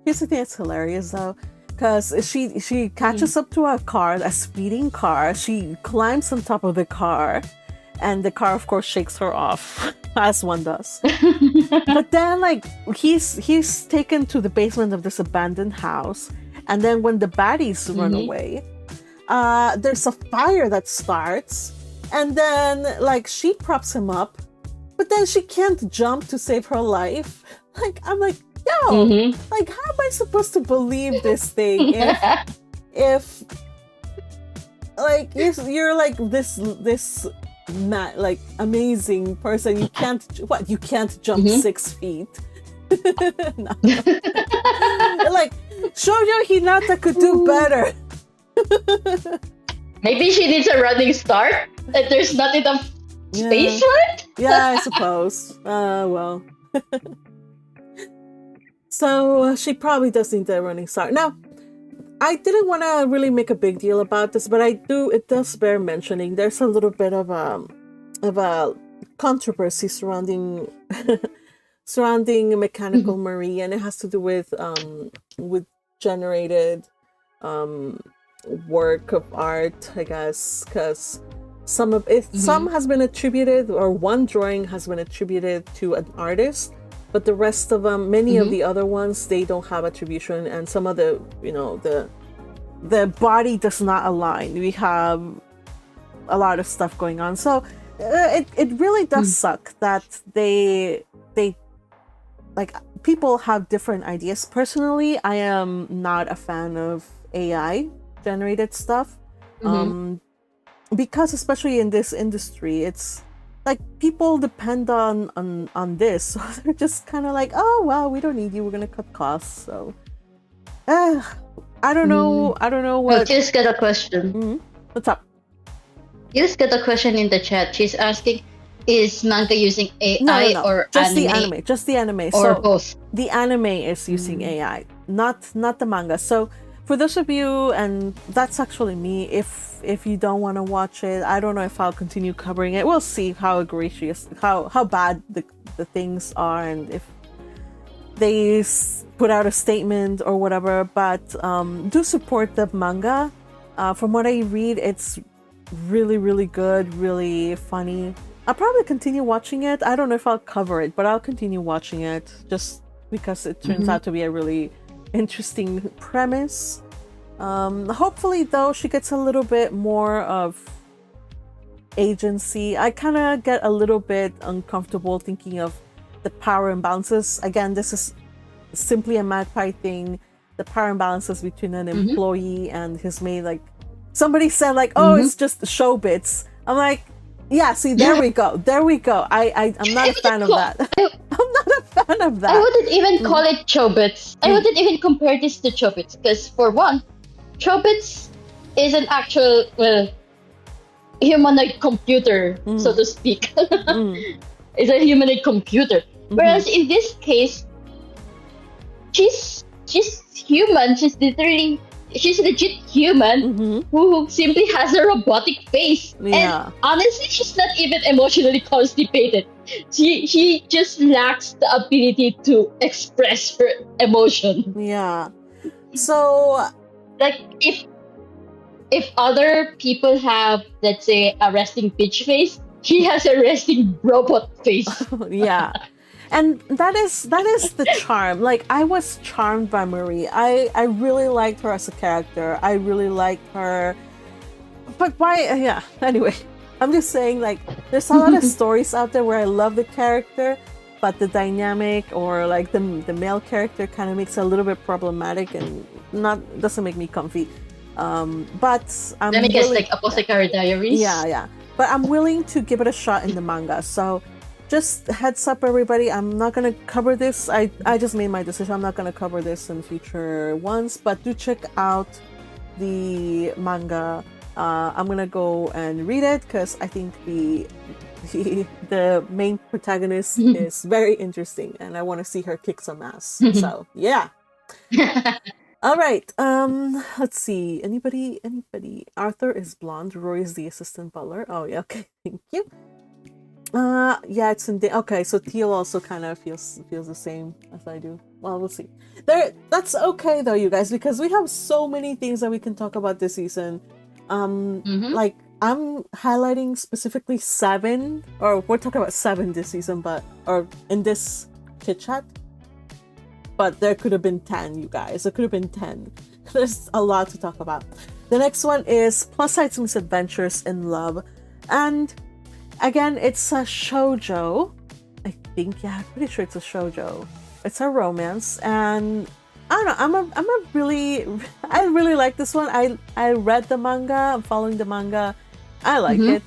Here's the thing that's hilarious though, because she catches up to a car, a speeding car. She climbs on top of the car, and the car of course shakes her off, as one does. But then like he's taken to the basement of this abandoned house. And then when the baddies run away, there's a fire that starts, and then like she props him up, but then she can't jump to save her life. Like I'm like, yo, like how am I supposed to believe this thing if like you're like this like amazing person, you can't jump 6 feet. Like Shoujo Hinata could do better. Maybe she needs a running start. That there's not enough space for it. Yeah, I suppose. Well. So she probably does need a running start. Now, I didn't want to really make a big deal about this, but it does bear mentioning. There's a little bit of a controversy surrounding Mechanical Marie, and it has to do with generated work of art, I guess, because some has been attributed, or one drawing has been attributed to an artist, but the rest of them, many of the other ones, they don't have attribution, and some of the the body does not align. We have a lot of stuff going on, so it really does suck that they like people have different ideas. Personally, I am not a fan of AI generated stuff, because especially in this industry, it's like people depend on this, so they're just kind of like, oh well, we don't need you, we're gonna cut costs. So I don't know what. I just got a question. What's up? You just got a question in the chat. She's asking, is manga using AI or just anime? Just the anime. Or so both? The anime is using AI, not the manga. So for those of you, and that's actually me, if you don't want to watch it, I don't know if I'll continue covering it. We'll see how egregious, how bad the things are, and if they put out a statement or whatever. But do support the manga. From what I read, it's really, really good, really funny. I'll probably continue watching it. I don't know if I'll cover it, but I'll continue watching it just because it turns out to be a really interesting premise. Hopefully, though, she gets a little bit more of agency. I kind of get a little bit uncomfortable thinking of the power imbalances. Again, this is simply a Magpie thing. The power imbalances between an employee and his maid. Like somebody said, like, oh, it's just show bits. I'm like, yeah, see, there we go. I'm not a fan of that. I'm not a fan of that. I wouldn't even call it chobits. I wouldn't even compare this to chobits, because for one, chobits is an actual humanoid computer, so to speak. It's a humanoid computer. Whereas in this case, she's human. She's legit human who simply has a robotic face. Yeah. And honestly, she's not even emotionally constipated. She just lacks the ability to express her emotion. Yeah. So, Like if other people have, let's say, a resting bitch face, she has a resting robot face. yeah. And that is the charm. Like, I was charmed by Marie. I really liked her as a character. I really liked her. But why? Yeah. Anyway, I'm just saying, like, there's a lot of stories out there where I love the character, but the dynamic or like the male character kind of makes it a little bit problematic and doesn't make me comfy. But I'm Let me guess, like Apothecary Diaries. Yeah. But I'm willing to give it a shot in the manga. So just heads up, everybody. I'm not gonna cover this. I just made my decision. I'm not gonna cover this in future ones. But do check out the manga. I'm gonna go and read it because I think the main protagonist is very interesting, and I want to see her kick some ass. So yeah. All right. Let's see. Anybody? Arthur is blonde. Roy is the assistant butler. Oh yeah. Okay. Thank you. Yeah, it's in okay. So Teal also kind of feels the same as I do. Well, we'll see. That's okay though, you guys, because we have so many things that we can talk about this season. Like I'm highlighting specifically 7, or we're talking about 7 this season, or in this chit chat. But there could have been 10, you guys. There could have been 10. There's a lot to talk about. The next one is Plus Size Misadventures in Love, and again, it's a shoujo. I think, yeah, I'm pretty sure it's a shoujo. It's a romance, and I don't know. I really like this one. I read the manga. I'm following the manga. I like it.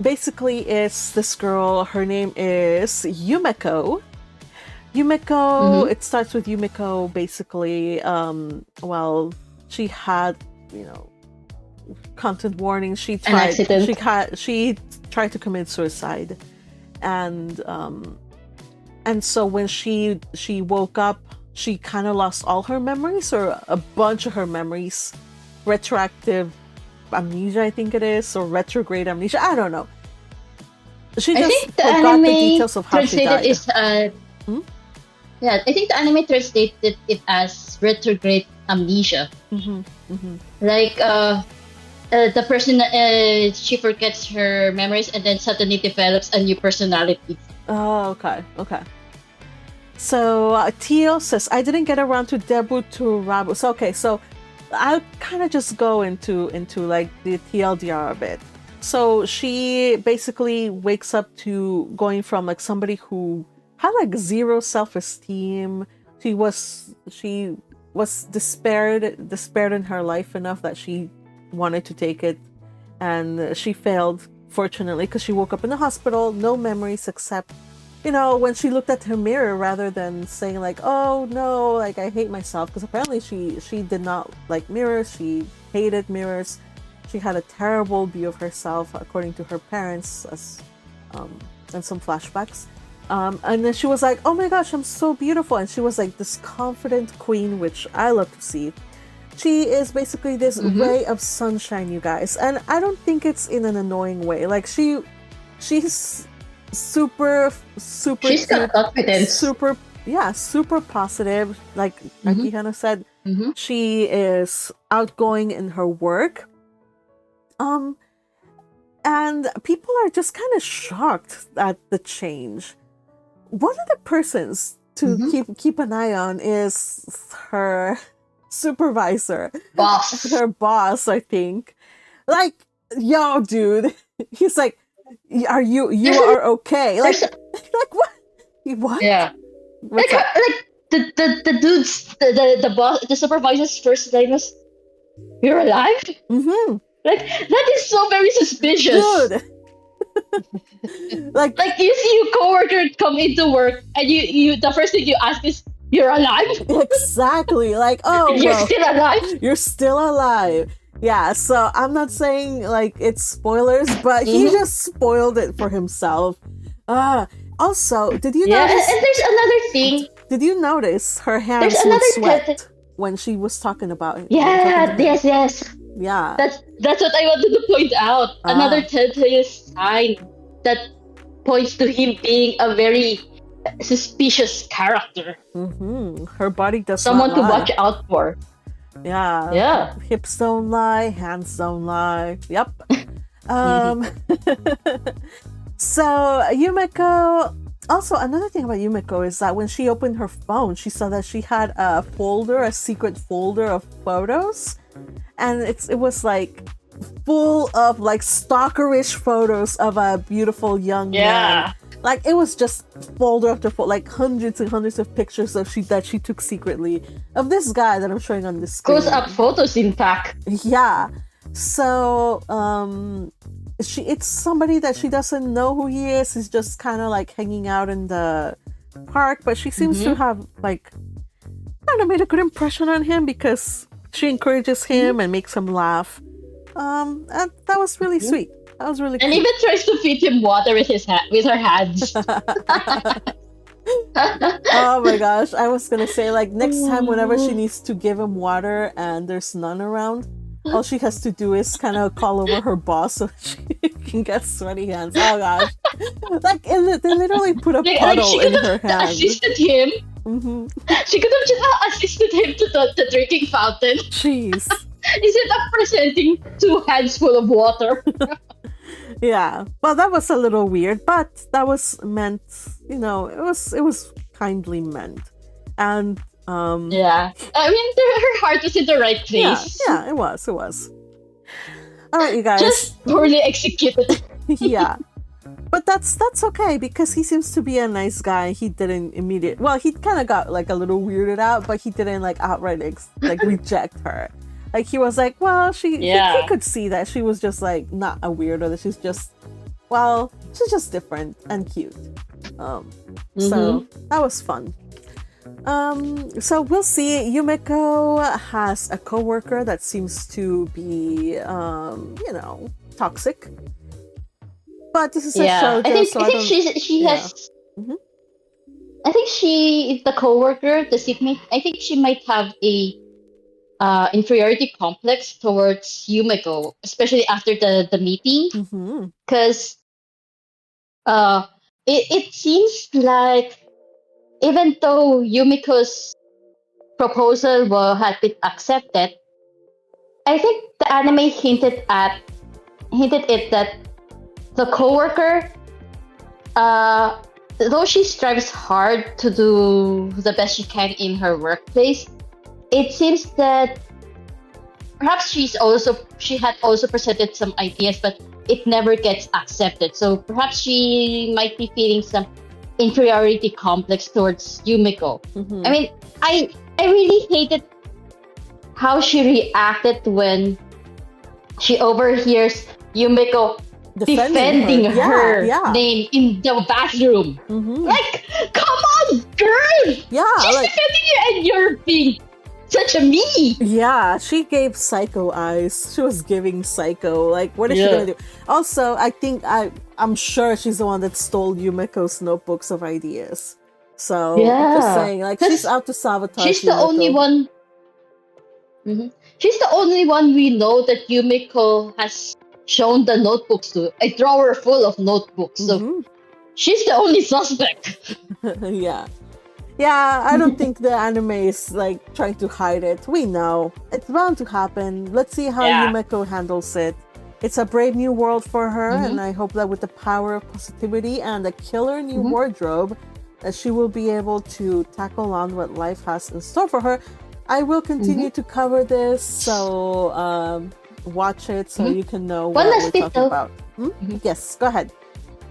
Basically, it's this girl. Her name is Yumeko. It starts with Yumeko. Basically, well, she had, content warning. She tried to commit suicide, and so when she woke up, she kind of lost all her memories, or a bunch of her memories. Retroactive amnesia, I think it is, or retrograde amnesia. I don't know. She just forgot the details of how she died. Yeah, I think the anime translated it as retrograde amnesia. Like the person, she forgets her memories and then suddenly develops a new personality. Oh, okay. So Teal says, I didn't get around to debut to Rabu. So okay, so I'll kind of just go into like the TLDR a bit. So she basically wakes up to going from like somebody who had like zero self-esteem. She was despaired in her life enough that she wanted to take it, and she failed, fortunately, because she woke up in the hospital, no memories except, when she looked at her mirror, rather than saying like, oh no, like I hate myself, because apparently she did not like mirrors. She hated mirrors. She had a terrible view of herself, according to her parents, and some flashbacks. And then she was like, oh my gosh, I'm so beautiful. And she was like this confident queen, which I love to see. She is basically this ray of sunshine, you guys. And I don't think it's in an annoying way. Like she's super she's got confidence. Super positive. Like Akihana said, she is outgoing in her work. And people are just kind of shocked at the change. One of the persons to keep an eye on is her supervisor, her boss, I think. Like, yo, dude, he's like, you are okay? Like what? Yeah. Like the dude's the boss, the supervisor's first line was, "You're alive." Like that is so very suspicious, dude. like you see your coworker come into work and you the first thing you ask is, You're alive? Exactly. Like, oh, You're well, still alive? you're still alive. Yeah, so I'm not saying like it's spoilers, but he just spoiled it for himself. Also, did you notice? And there's another thing. Did you notice her hands There's would another sweat when she was talking about it? Yeah, yes. Yeah. That's what I wanted to point out. Another telltale sign that points to him being a very suspicious character. Her body does someone not to lie. watch out for. Yeah. Hips don't lie, hands don't lie. Yep. So Yumeko. Also, another thing about Yumeko is that when she opened her phone, she saw that she had a secret folder of photos, and it was like full of like stalkerish photos of a beautiful young man. Like it was just folder after folder, like hundreds and hundreds of pictures that she took secretly of this guy that I'm showing on this screen. Close up photos, in fact. Yeah. So it's somebody that she doesn't know who he is. He's just kind of like hanging out in the park, but she seems to have like kind of made a good impression on him because she encourages him and makes him laugh. And that was really sweet. That was really and cute. even tries to feed him water with her hands. Oh my gosh, I was gonna say like next time whenever she needs to give him water and there's none around, all she has to do is kind of call over her boss so she can get sweaty hands. Oh gosh, like they literally put a puddle in her hand. Assisted him. She could have just assisted him to the drinking fountain. Jeez. Instead of presenting 2 hands full of water. Yeah, well, that was a little weird, but that was meant. It was kindly meant, and yeah, I mean, her heart was in the right place. Yeah, it was. All right, you guys. Just poorly executed. Yeah, but that's okay because he seems to be a nice guy. He didn't he kind of got like a little weirded out, but he didn't like outright reject her. Like he was like, well, he could see that she was just like not a weirdo. That she's just different and cute. So that was fun. So we'll see. Yumeko has a coworker that seems to be, toxic. But this is a show. I think she has. I think she is the coworker, the seatmate. I think she might have a inferiority complex towards Yumeko, especially after the meeting, because it seems like even though Yumiko's proposal had been accepted, I think the anime hinted it that the coworker, though she strives hard to do the best she can in her workplace, it seems that perhaps she had also presented some ideas, but it never gets accepted. So perhaps she might be feeling some inferiority complex towards Yumiko. I mean, I really hated how she reacted when she overhears Yumiko defending her name in the bathroom. Like, come on, girl! Yeah, she's defending you and you're being such a me. Yeah, she gave psycho eyes. She was giving psycho. Like, what is she gonna do? Also, I think I'm sure she's the one that stole Yumiko's notebooks of ideas. So just saying, like, she's out to sabotage. She's the only one. She's the only one we know that Yumiko has shown the notebooks to. A drawer full of notebooks. So she's the only suspect. Yeah, I don't think the anime is like trying to hide it. We know it's bound to happen. Let's see how Yumeko handles it. It's a brave new world for her, and I hope that with the power of positivity and a killer new wardrobe, that she will be able to tackle on what life has in store for her. I will continue to cover this, so watch it so you can know what we're talking about. Yes, go ahead.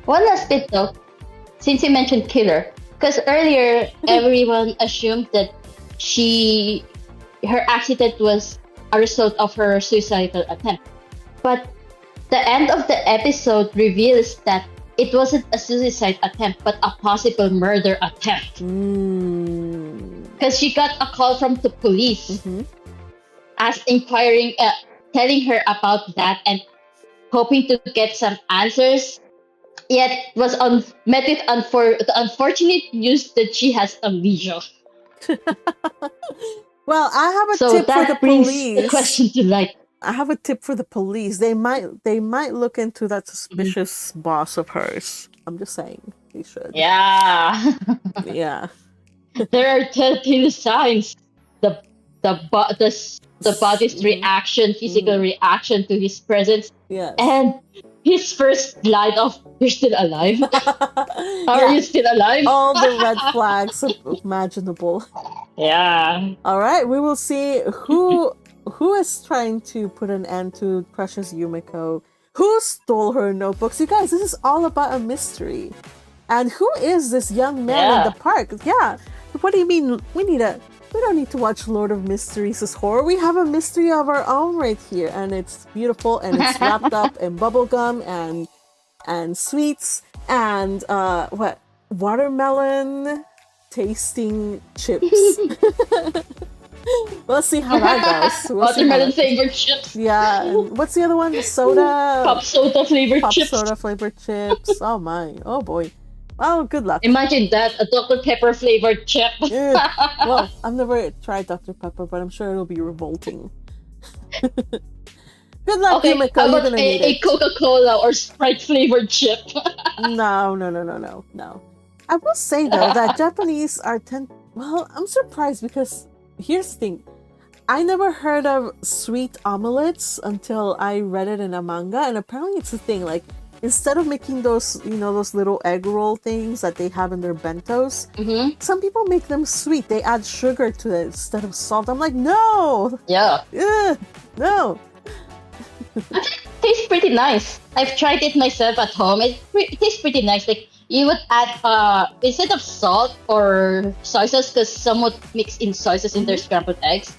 One last bit though, since you mentioned killer. Because earlier, everyone assumed that her accident was a result of her suicidal attempt. But the end of the episode reveals that it wasn't a suicide attempt, but a possible murder attempt. because she got a call from the police Mm-hmm. as inquiring, telling her about that and hoping to get some answers. Yet was met with the unfortunate news that she has amnesia. Well, I have a So tip for the that brings the police. question to light. I have a tip for the police. They might look into that suspicious boss of hers. I'm just saying they should. Yeah. Yeah. There are telltale signs. The body's reaction, physical reaction to his presence, Yes. and his first line of "You're still alive? Are Yeah. you still alive?" All the red flags imaginable. Yeah. All right, we will see who is trying to put an end to precious Yumiko. Who stole her notebooks? You guys, this is all about a mystery. And who is this young man in the park? Yeah. What do you mean? We don't need to watch Lord of Mysteries as horror. We have a mystery of our own right here, and it's beautiful, and it's wrapped up in bubblegum and sweets and watermelon tasting chips. Let's see how that goes. Watermelon flavored chips. Yeah. And what's the other one? The soda. Pop soda flavored chips. Pop soda flavored chips. Oh my. Oh boy. Well, good luck. Imagine that, a Dr. Pepper flavored chip. Well, I've never tried Dr. Pepper, but I'm sure it'll be revolting. Good luck, Okay, Yumiko. how You're about gonna need a it. Coca-Cola or Sprite flavored chip? No. I will say though that Japanese are well, I'm surprised because here's the thing. I never heard of sweet omelets until I read it in a manga, and apparently it's a thing. Like, instead of making those, those little egg roll things that they have in their bentos, some people make them sweet. They add sugar to it instead of salt. I'm like, no! Yeah. Ugh, no! Tastes pretty nice. I've tried it myself at home. It tastes pretty nice. Like, you would add, instead of salt or soy sauce, because some would mix in soy sauce in their scrambled eggs,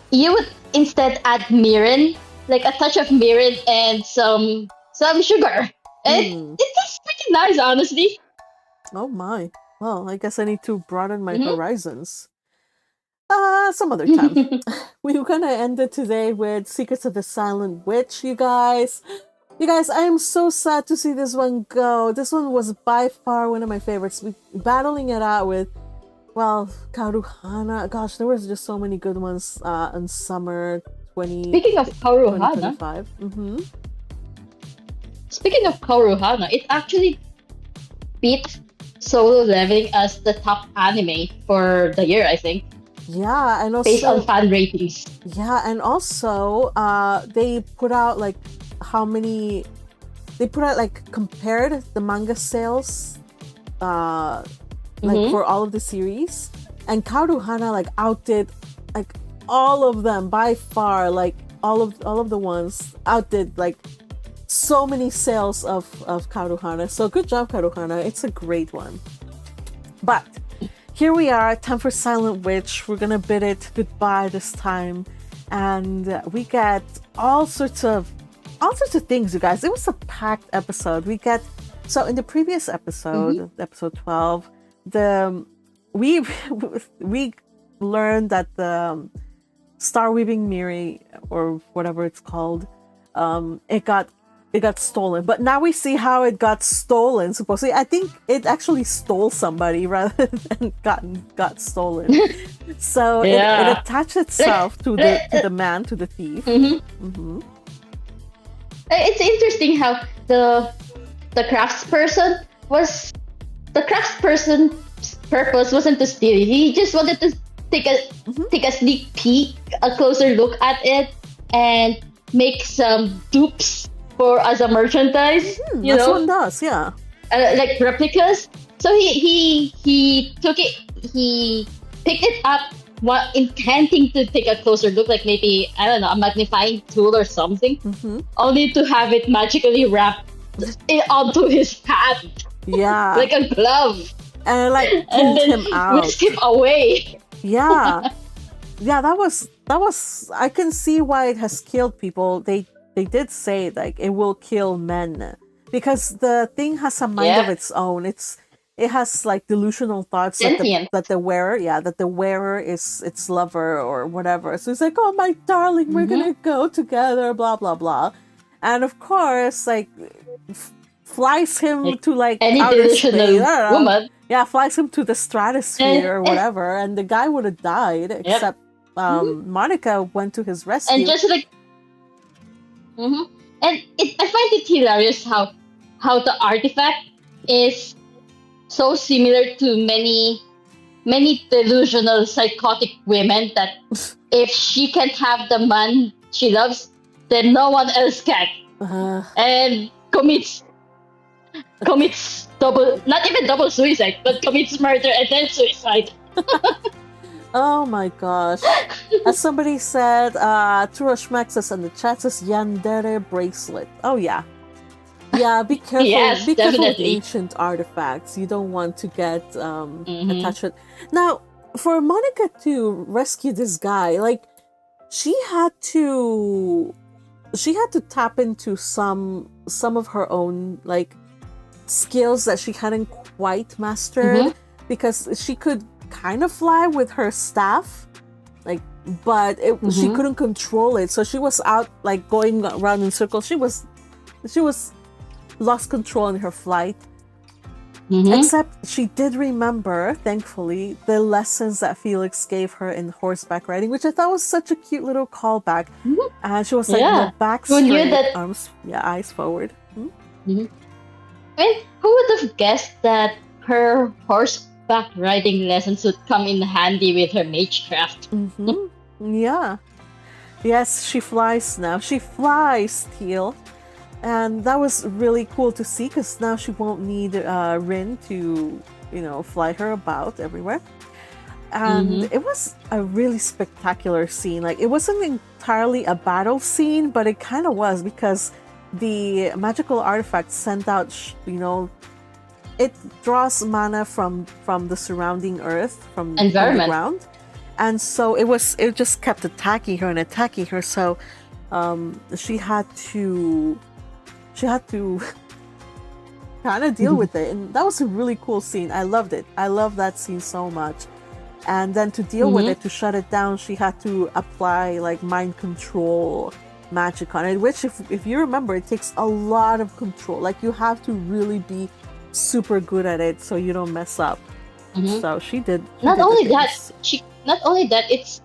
you would instead add mirin, like a touch of mirin and some sugar. And it tastes pretty nice, honestly. Oh my. Well, I guess I need to broaden my horizons. Some other time. We're gonna end it today with Secrets of the Silent Witch, you guys. You guys, I am so sad to see this one go. This one was by far one of my favorites. Battling it out with, well, Karuhana. Gosh, there was just so many good ones in summer 20. Speaking of Karuhana, 2025. Speaking of Karuhana, it actually beat Solo Leveling as the top anime for the year, I think. Yeah, and also based on fan ratings. Yeah, and also they put out like compared the manga sales for all of the series, and Karuhana like outdid like all of them by far. Like all of the ones outdid like so many sales of Karuhana. So good job, Karuhana. It's a great one. But here we are, time for Silent Witch. We're gonna bid it goodbye this time, and we get all sorts of things, you guys. It was a packed episode. So in the previous episode, episode 12, we learned that the Star Weaving Miri, or whatever it's called, it got stolen. But now we see how it got stolen. Supposedly, I think it actually stole somebody rather than got stolen. So it attached itself to the man, to the thief. It's interesting how the craftsperson's purpose wasn't to steal it. He just wanted to take a sneak peek, a closer look at it, and make some dupes as a merchandise. That's what it does, yeah. Like replicas. So he took it. He picked it up, intending to take a closer look, like maybe, I don't know, a magnifying tool or something, only to have it magically wrapped onto his hand. Yeah. Like a glove. And like pulled him out. Whisked him away. Yeah. Yeah, that was I can see why it has killed people. They did say like it will kill men because the thing has a mind of its own. it has like delusional thoughts Sentient. that the wearer is its lover or whatever. So it's like, oh my darling, we're gonna go together, blah blah blah, and of course, like flies him to like any outer space. delusional woman. Yeah, flies him to the stratosphere or whatever, and the guy would have died, except Monica went to his rescue. And just like, and I find it hilarious how the artifact is so similar to many delusional psychotic women that if she can't have the man she loves, then no one else can, and commits not even double suicide, but commits murder and then suicide. Oh my gosh. As somebody said, Turoshmaxis in the chat says Yandere bracelet. Oh yeah. Yeah, be careful. Yes, be careful with definitely. ancient artifacts. You don't want to get attached to it. Now, for Monica to rescue this guy, like she had to tap into some of her own like skills that she hadn't quite mastered, because she could kind of fly with her staff, like, but she couldn't control it, so she was out like going around in circles. She was lost control in her flight. Except she did remember, thankfully, the lessons that Felix gave her in horseback riding, which I thought was such a cute little callback. And she was like, the back straight, arms, eyes forward. And who would have guessed that her horseback riding lessons would come in handy with her magecraft? Yeah. Yes, she flies now. She flies, Teal. And that was really cool to see, because now she won't need Rin to, fly her about everywhere. And it was a really spectacular scene. Like, it wasn't entirely a battle scene, but it kind of was, because the magical artifact sent out, it draws mana from the surrounding earth, from the ground. And so it just kept attacking her. So she had to kind of deal with it. And that was a really cool scene. I loved it. I love that scene so much. And then to deal with it, to shut it down, she had to apply like mind control magic on it, which if you remember, it takes a lot of control. Like, you have to really be super good at it so you don't mess up. So she did. Not only that,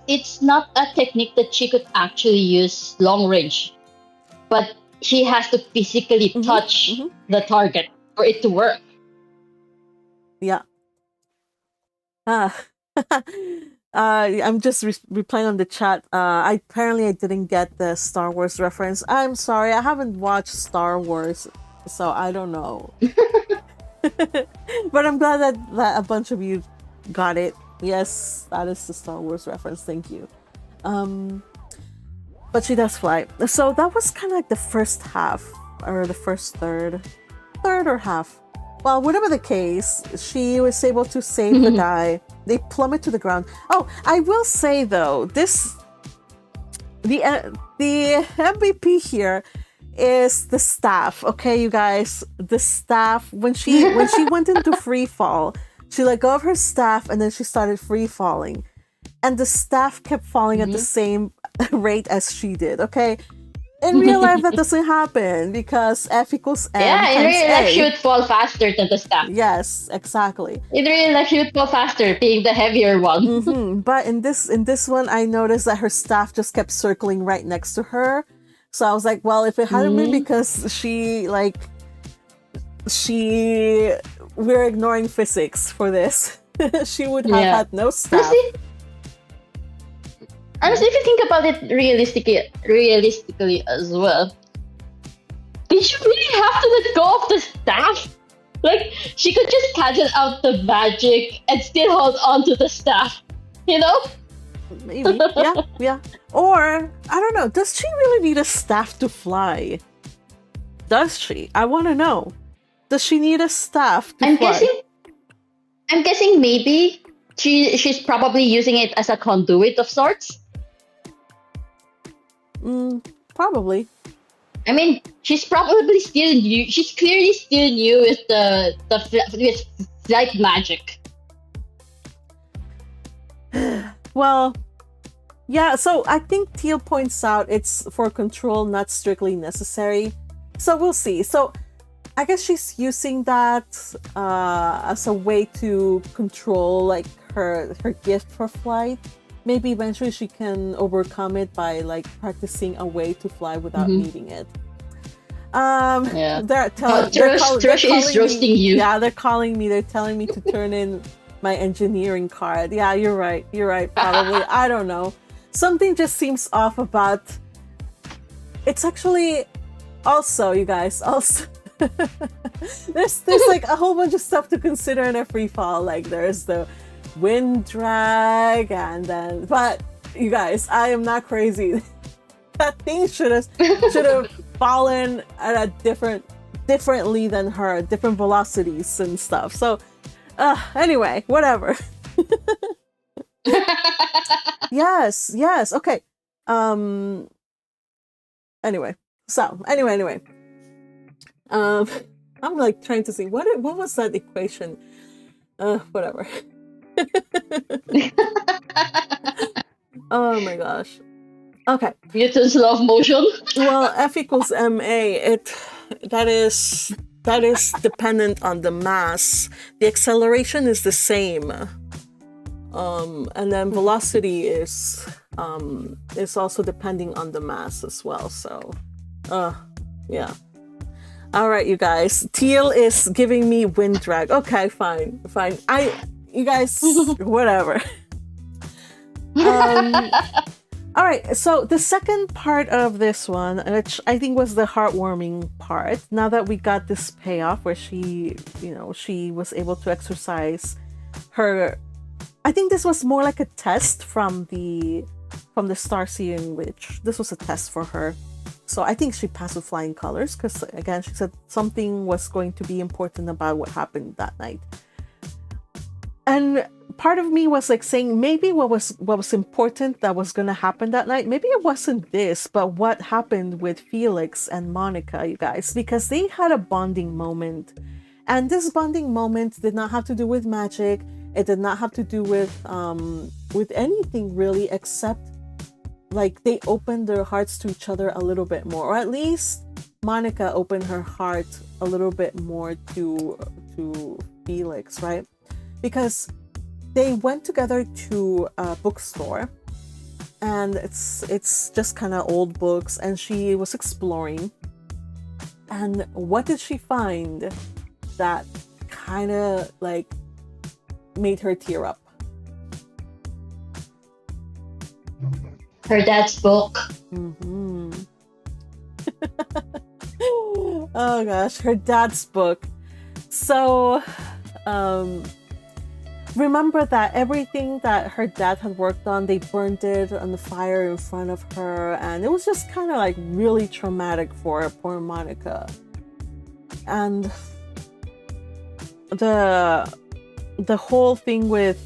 it's not a technique that she could actually use long range, but she has to physically touch the target for it to work. Yeah. I'm just replying on the chat. I didn't get the Star Wars reference. I'm sorry, I haven't watched Star Wars, so I don't know. But I'm glad that a bunch of you got it. Yes, that is the Star Wars reference. Thank you. But she does fly. So that was kind of like the first half, or the first third or half. Well, whatever the case, she was able to save the guy. They plummet to the ground. Oh, I will say though, the MVP here is the staff. Okay, you guys, the staff. When she went into free fall, she let go of her staff and then she started free falling, and the staff kept falling at the same rate as she did. Okay. In real life, that doesn't happen, because F equals M Yeah, in times real life, A. she would fall faster than the staff. Yes, exactly. In real life, she would fall faster, being the heavier one. But in this one, I noticed that her staff just kept circling right next to her. So I was like, well, if it hadn't been because we're ignoring physics for this, she would have had no staff. Honestly, if you think about it realistically as well, did you really have to let go of the staff? Like, she could just cancel out the magic and still hold on to the staff, Maybe, yeah. Or, I don't know, does she really need a staff to fly? Does she? I want to know. Does she need a staff to fly? I'm guessing maybe she's probably using it as a conduit of sorts. Probably. I mean, she's probably still new. She's clearly still new with with like magic. Well, yeah, so I think Teal points out it's for control, not strictly necessary. So we'll see. So I guess she's using that as a way to control like her gift for flight. Maybe eventually she can overcome it by like practicing a way to fly without needing it. Yeah. They're Thrush is roasting you. Yeah, they're calling me. They're telling me to turn in my engineering card. Yeah, you're right. You're right. Probably. I don't know. Something just seems off about. It's actually also, you guys. Also, there's like a whole bunch of stuff to consider in a free fall. Like there's the wind drag, and then. But you guys, I am not crazy. That thing should have fallen at a differently than her, different velocities and stuff. So anyway, whatever. yes, okay. Anyway. I'm like trying to see what was that equation. Whatever. Oh my gosh. Okay. Newton's law of motion. Well, F equals ma. That is dependent on the mass. The acceleration is the same. And then velocity is also depending on the mass as well. So, yeah. All right, you guys. Teal is giving me wind drag. Okay, fine. You guys, whatever. All right, so the second part of this one, which I think was the heartwarming part, now that we got this payoff where she was able to exercise her, I think this was more like a test from the Starseeing Witch. This was a test for her. So I think she passed with flying colors because, again, she said something was going to be important about what happened that night. And part of me was like saying maybe what was important that was going to happen that night, maybe it wasn't this, but what happened with Felix and Monica, you guys, because they had a bonding moment. And this bonding moment did not have to do with magic. It did not have to do with anything really, except like they opened their hearts to each other a little bit more, or at least Monica opened her heart a little bit more to Felix, right? Because they went together to a bookstore, and it's just kind of old books, and she was exploring. And what did she find that kind of like made her tear up? Her dad's book. Mm-hmm. Oh gosh, her dad's book. So, remember that everything that her dad had worked on, they burned it on the fire in front of her, and it was just kind of like really traumatic for poor Monica. And the whole thing with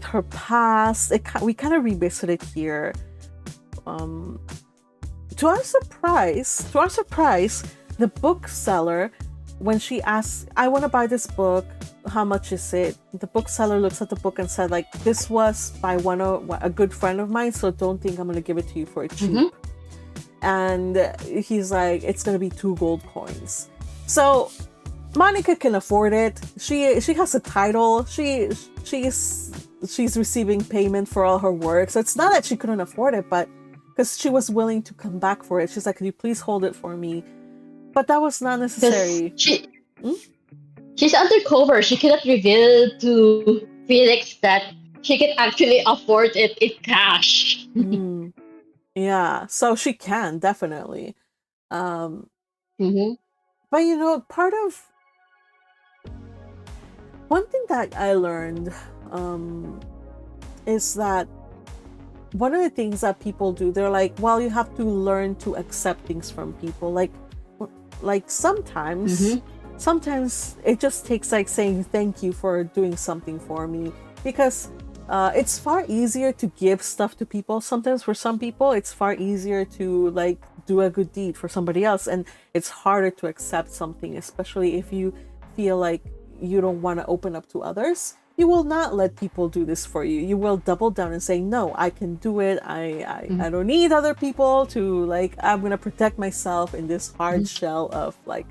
her past, we kind of revisited here. To our surprise, the bookseller, when she asked, I want to buy this book, how much is it? The bookseller looks at the book and said, like, this was by a good friend of mine, so don't think I'm going to give it to you for cheap. Mm-hmm. And he's like, it's going to be 2 gold coins. So Monica can afford it. She has a title. She's receiving payment for all her work. So it's not that she couldn't afford it, but because she was willing to come back for it. She's like, can you please hold it for me? But that was not necessary. She's undercover. She cannot reveal to Felix that she can actually afford it in cash. Yeah, so she can, definitely. Mm-hmm. But part of one thing that I learned is that one of the things that people do, they're like, well, you have to learn to accept things from people. Like sometimes it just takes like saying thank you for doing something for me, because it's far easier to give stuff to people. Sometimes for some people, it's far easier to like do a good deed for somebody else, and it's harder to accept something, especially if you feel like you don't want to open up to others, you will not let people do this for you. You will double down and say, no, I can do it. I don't need other people to, like, I'm going to protect myself in this hard shell of, like,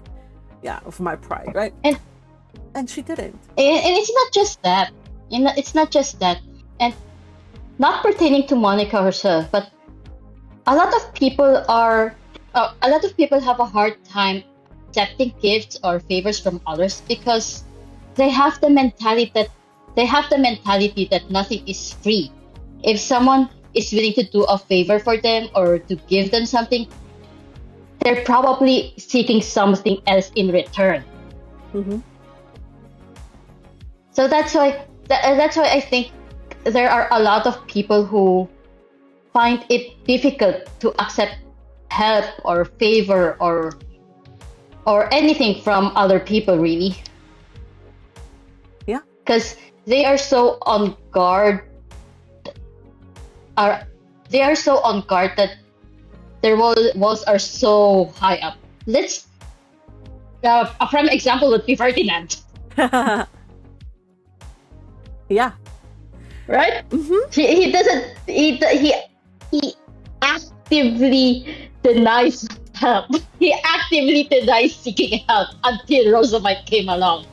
of my pride, right? And she didn't. And it's not just that. It's not just that. And not pertaining to Monica herself, but a lot of people have a hard time accepting gifts or favors from others because they have the mentality that nothing is free. If someone is willing to do a favor for them or to give them something, they're probably seeking something else in return. So that's why I think there are a lot of people who find it difficult to accept help or favor or anything from other people, really. Yeah. Because they are so on guard. They are so on guard that their walls are so high up. Let's a prime example would be Ferdinand. Yeah. Right? He doesn't. He actively denies help. He actively denies seeking help until Rosamite came along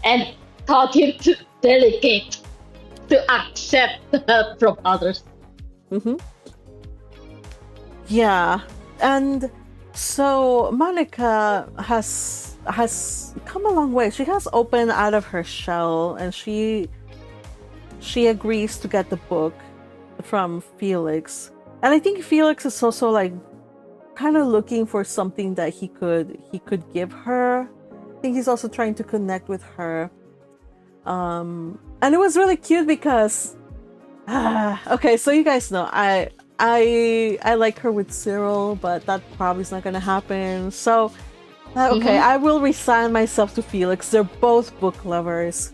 and taught him to delegate, to accept help from others. Yeah, and so Monica has come a long way. She has opened out of her shell, and she agrees to get the book from Felix. And I think Felix is also like kind of looking for something that he could give her. I think he's also trying to connect with her. And it was really cute because okay, so you guys know I like her with Cyril, but that probably is not gonna happen. So okay, I will resign myself to Felix. They're both book lovers.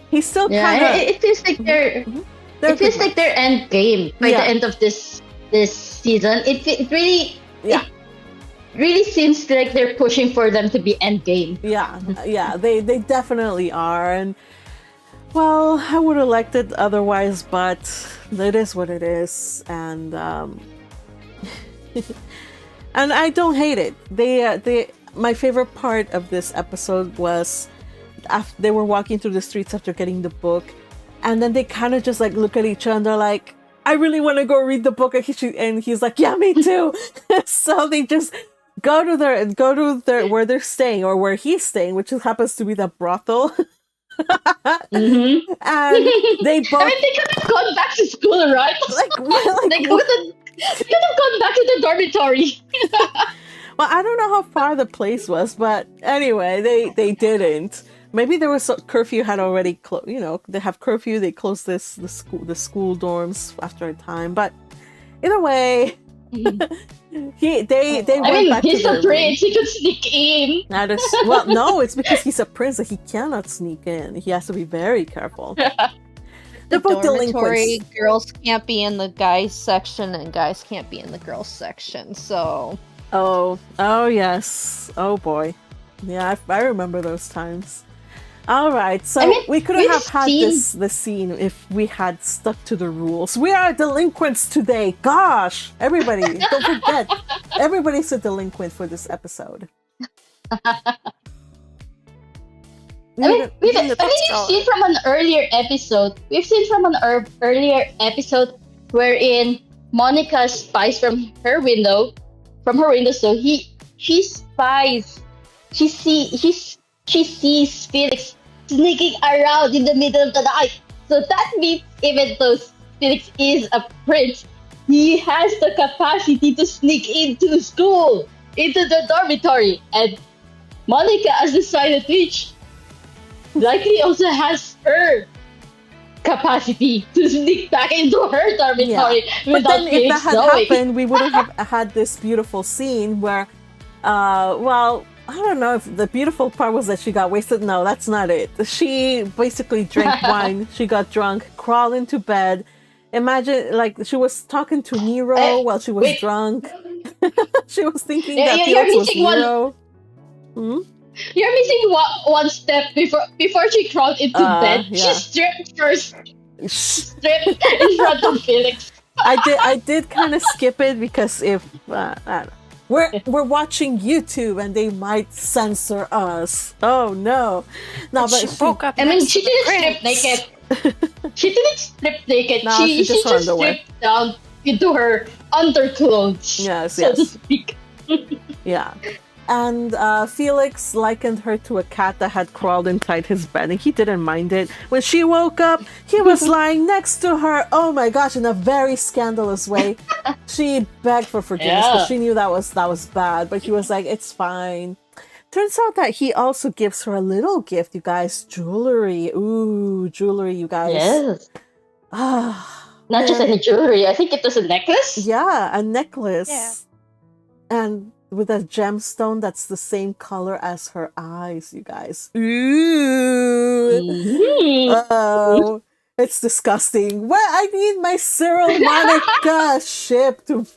He's still kind of. It feels like it feels like their end game by the end of this season. It really it really seems like they're pushing for them to be end game. Yeah, they definitely are, and well, I would have liked it otherwise, but it is what it is, and and I don't hate it. My favorite part of this episode was after they were walking through the streets after getting the book, and then they kind of just like look at each other like, I really want to go read the book, and he's like, yeah, me too. So they just go to their where they're staying, or where he's staying, which happens to be the brothel. And they both. I mean, they could have gone back to school, right? They could have gone back to the dormitory. Well, I don't know how far the place was, but anyway, they didn't. Maybe there was a curfew had already closed. You know, they have curfew. They close the school dorms after a time. But either way, they went back he's to a prince. He could sneak in. Well, no, it's because he's a prince that he cannot sneak in. He has to be very careful. They're both dormitory delinquents. girls can't be in the guys section, and guys can't be in the girls section. So. Oh yes. Oh boy. Yeah, I remember those times. All right, so we couldn't have had this scene if we had stuck to the rules. We are delinquents today. Gosh, everybody, don't forget, everybody's a delinquent for this episode. We've seen from an earlier episode. Wherein Monica spies from her window. So she spies. She sees Felix sneaking around in the middle of the night. So that means even though Felix is a prince, he has the capacity to sneak into school, into the dormitory. And Monica, as the silent witch, likely also has her capacity to sneak back into her dormitory. But then if that had happened, we wouldn't have had this beautiful scene where, well, I don't know if the beautiful part was that she got wasted. No, that's not it. She basically drank wine. She got drunk, crawled into bed. Imagine, like, she was talking to Nero while she was drunk. She was thinking that Felix was Nero. You're missing one step before she crawled into bed. Yeah. She stripped first. Stripped in front of Felix. I did kind of skip it because if I don't know. We're watching YouTube and they might censor us. Oh no! No, but she woke up. I mean, next she to the didn't strip prince. naked. She didn't strip naked. No, she she just just underwear. stripped down into her underclothes. Yes, so to yes. speak. Yeah. And Felix likened her to a cat that had crawled inside his bed, and he didn't mind it. When she woke up, he was lying next to her. Oh my gosh, in a very scandalous way. She begged for forgiveness because she knew that was bad, but he was like, "It's fine." Turns out that he also gives her a little gift, you guys. Jewelry. Ooh, jewelry, you guys. Yes. Ah. Not just any jewelry. I think it was a necklace. Yeah, a necklace. Yeah. And with a gemstone that's the same color as her eyes, you guys. Ooh. Oh, it's disgusting. Well, I need my Cyril Monica ship to.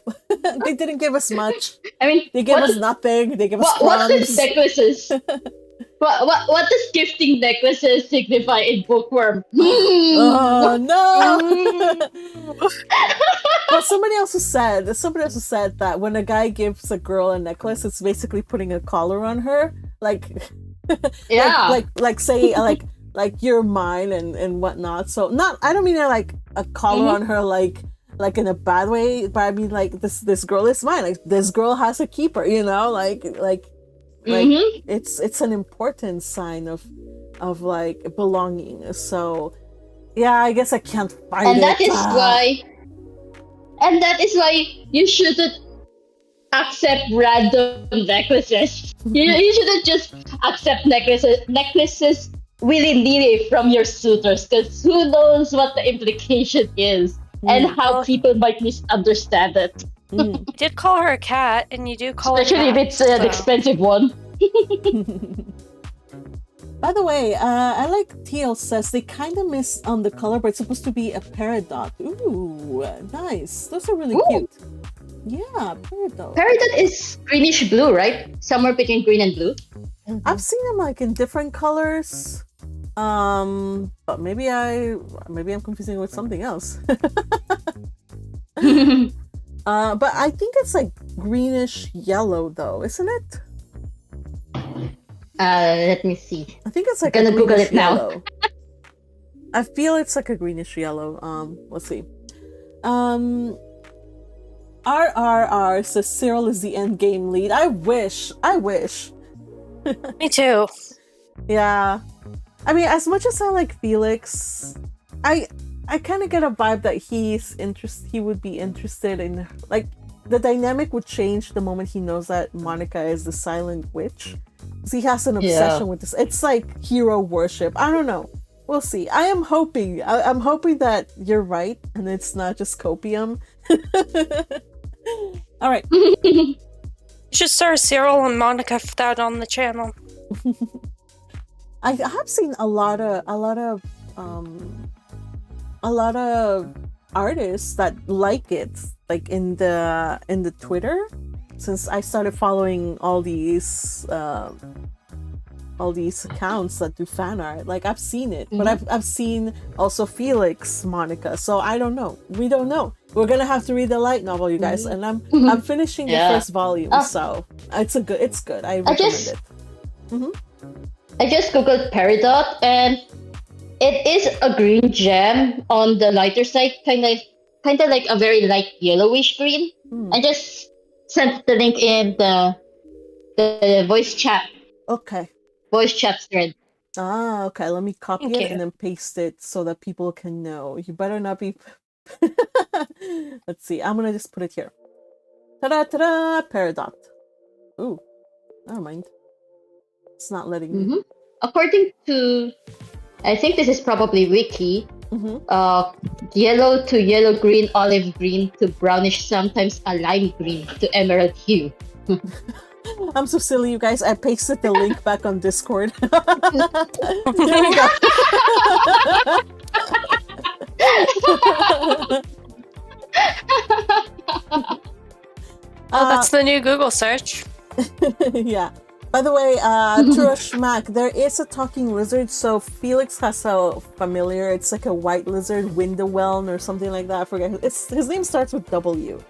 They didn't give us much. I mean, They gave us nothing. They gave us what crumbs. does necklaces? what does gifting necklaces signify in Bookworm? Oh no! Well, somebody also said that when a guy gives a girl a necklace, it's basically putting a collar on her, like Yeah. like you're mine and whatnot. So I don't mean like a collar on her like in a bad way, but I mean like this girl is mine. Like this girl has a keeper, you know, like it's an important sign of like belonging. So yeah, I guess I can't fight and it. that is why you shouldn't accept random necklaces. You shouldn't just accept necklaces willy-nilly from your suitors, because who knows what the implication is and how people might misunderstand it. You did call her a cat, and you do call Especially her if it's an expensive one. By the way, I like Teal says they kind of miss on the color, but it's supposed to be a peridot. Ooh, nice. Those are really cute. Yeah, peridot. Peridot is greenish blue, right? Somewhere between green and blue. I've seen them like in different colors. But maybe I'm confusing it with something else. But I think it's like greenish yellow though, isn't it? Let me see. I think it's like I'm a gonna Google greenish it now. yellow. I feel it's like a greenish yellow. Let's see. RRR says Cyril is the end game lead. I wish. Me too. Yeah. I mean, as much as I like Felix, I kind of get a vibe that he would be interested in, like, the dynamic would change the moment he knows that Monica is the silent witch. 'Cause he has an obsession with this. It's like hero worship. I don't know. We'll see. I'm hoping that you're right and it's not just copium. All right. You should start Cyril and Monica for that on the channel. I have seen a lot of artists that like it, like in the Twitter, since I started following all these accounts that do fan art. Like I've seen it, but I've seen also Felix Monica. So I don't know. We don't know. We're gonna have to read the light novel, you guys, and I'm finishing the first volume, so it's good. I recommend it. I just googled peridot, and it is a green gem on the lighter side, kind of like a very light yellowish green. I just sent the link in the voice chat thread. Ah, okay. Let me copy Thank it you. and then paste it so that people can know. You better not be. Let's see. I'm gonna just put it here. Ta-da, ta-da! Peridot. Ooh, never mind. It's not letting me. According to, I think this is probably wiki. Yellow to yellow green, olive green to brownish, sometimes a lime green to emerald hue. I'm so silly, you guys. I pasted the link back on Discord. There we go. Oh, that's the new Google search. Yeah. By the way, Turashmak, there is a talking lizard. So Felix has a familiar. It's like a white lizard, Windoweln or something like that. I forget. His name starts with W.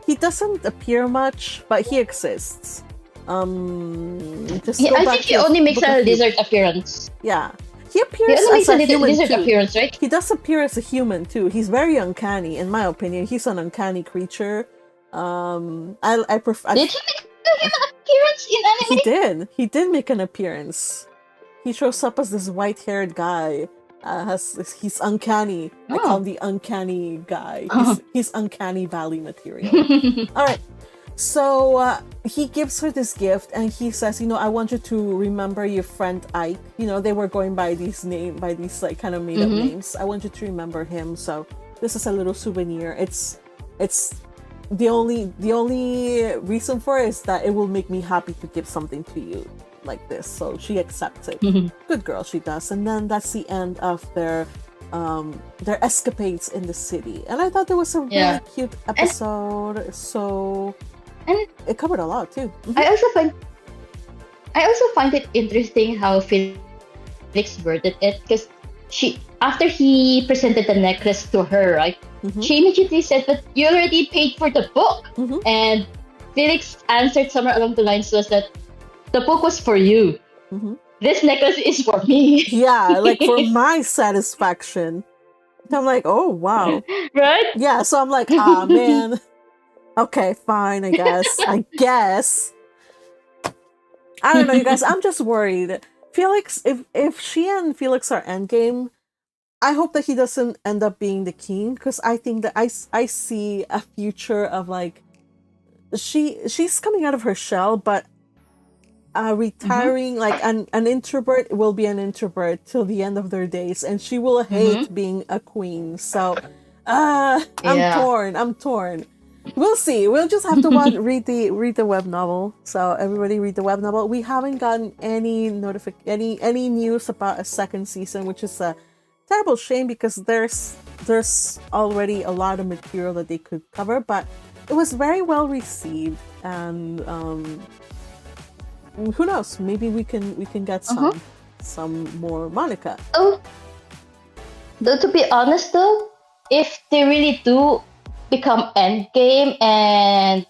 He doesn't appear much, but he exists. I think he only makes a lizard appearance. Yeah. He appears as a human lizard too. appearance, right? He does appear as a human too. He's very uncanny, in my opinion. He's an uncanny creature. I prefer. Did he make an appearance in anime? He did make an appearance. He shows up as this white-haired guy. He's uncanny. I call him the uncanny guy. He's uncanny valley material. All right. So he gives her this gift, and he says, I want you to remember your friend Ike. They were going by these like kind of made up names. I want you to remember him. So this is a little souvenir. It's the only reason for it is that it will make me happy to give something to you like this. So she accepts it. Good girl, she does. And then that's the end of their escapades in the city. And I thought there was a really cute episode. And it covered a lot too. I also find it interesting how Felix worded it, because after he presented the necklace to her, right? She immediately said, "But you already paid for the book." And Felix answered somewhere along the lines was that the book was for you. This necklace is for me. Yeah, like for my satisfaction. And I'm like, oh wow. Right? Yeah, so I'm like, man. Okay, fine, I guess. I don't know, you guys. I'm just worried. Felix, if she and Felix are endgame, I hope that he doesn't end up being the king, because I think that I see a future of like she's coming out of her shell, but retiring like an introvert will be an introvert till the end of their days, and she will hate being a queen. So I'm torn. We'll see. We'll just have to read the web novel. So everybody read the web novel. We haven't gotten any news about a second season, which is a terrible shame, because there's already a lot of material that they could cover, but it was very well received, and who knows, maybe we can get some more Monica. Oh, though, to be honest though, if they really do become endgame and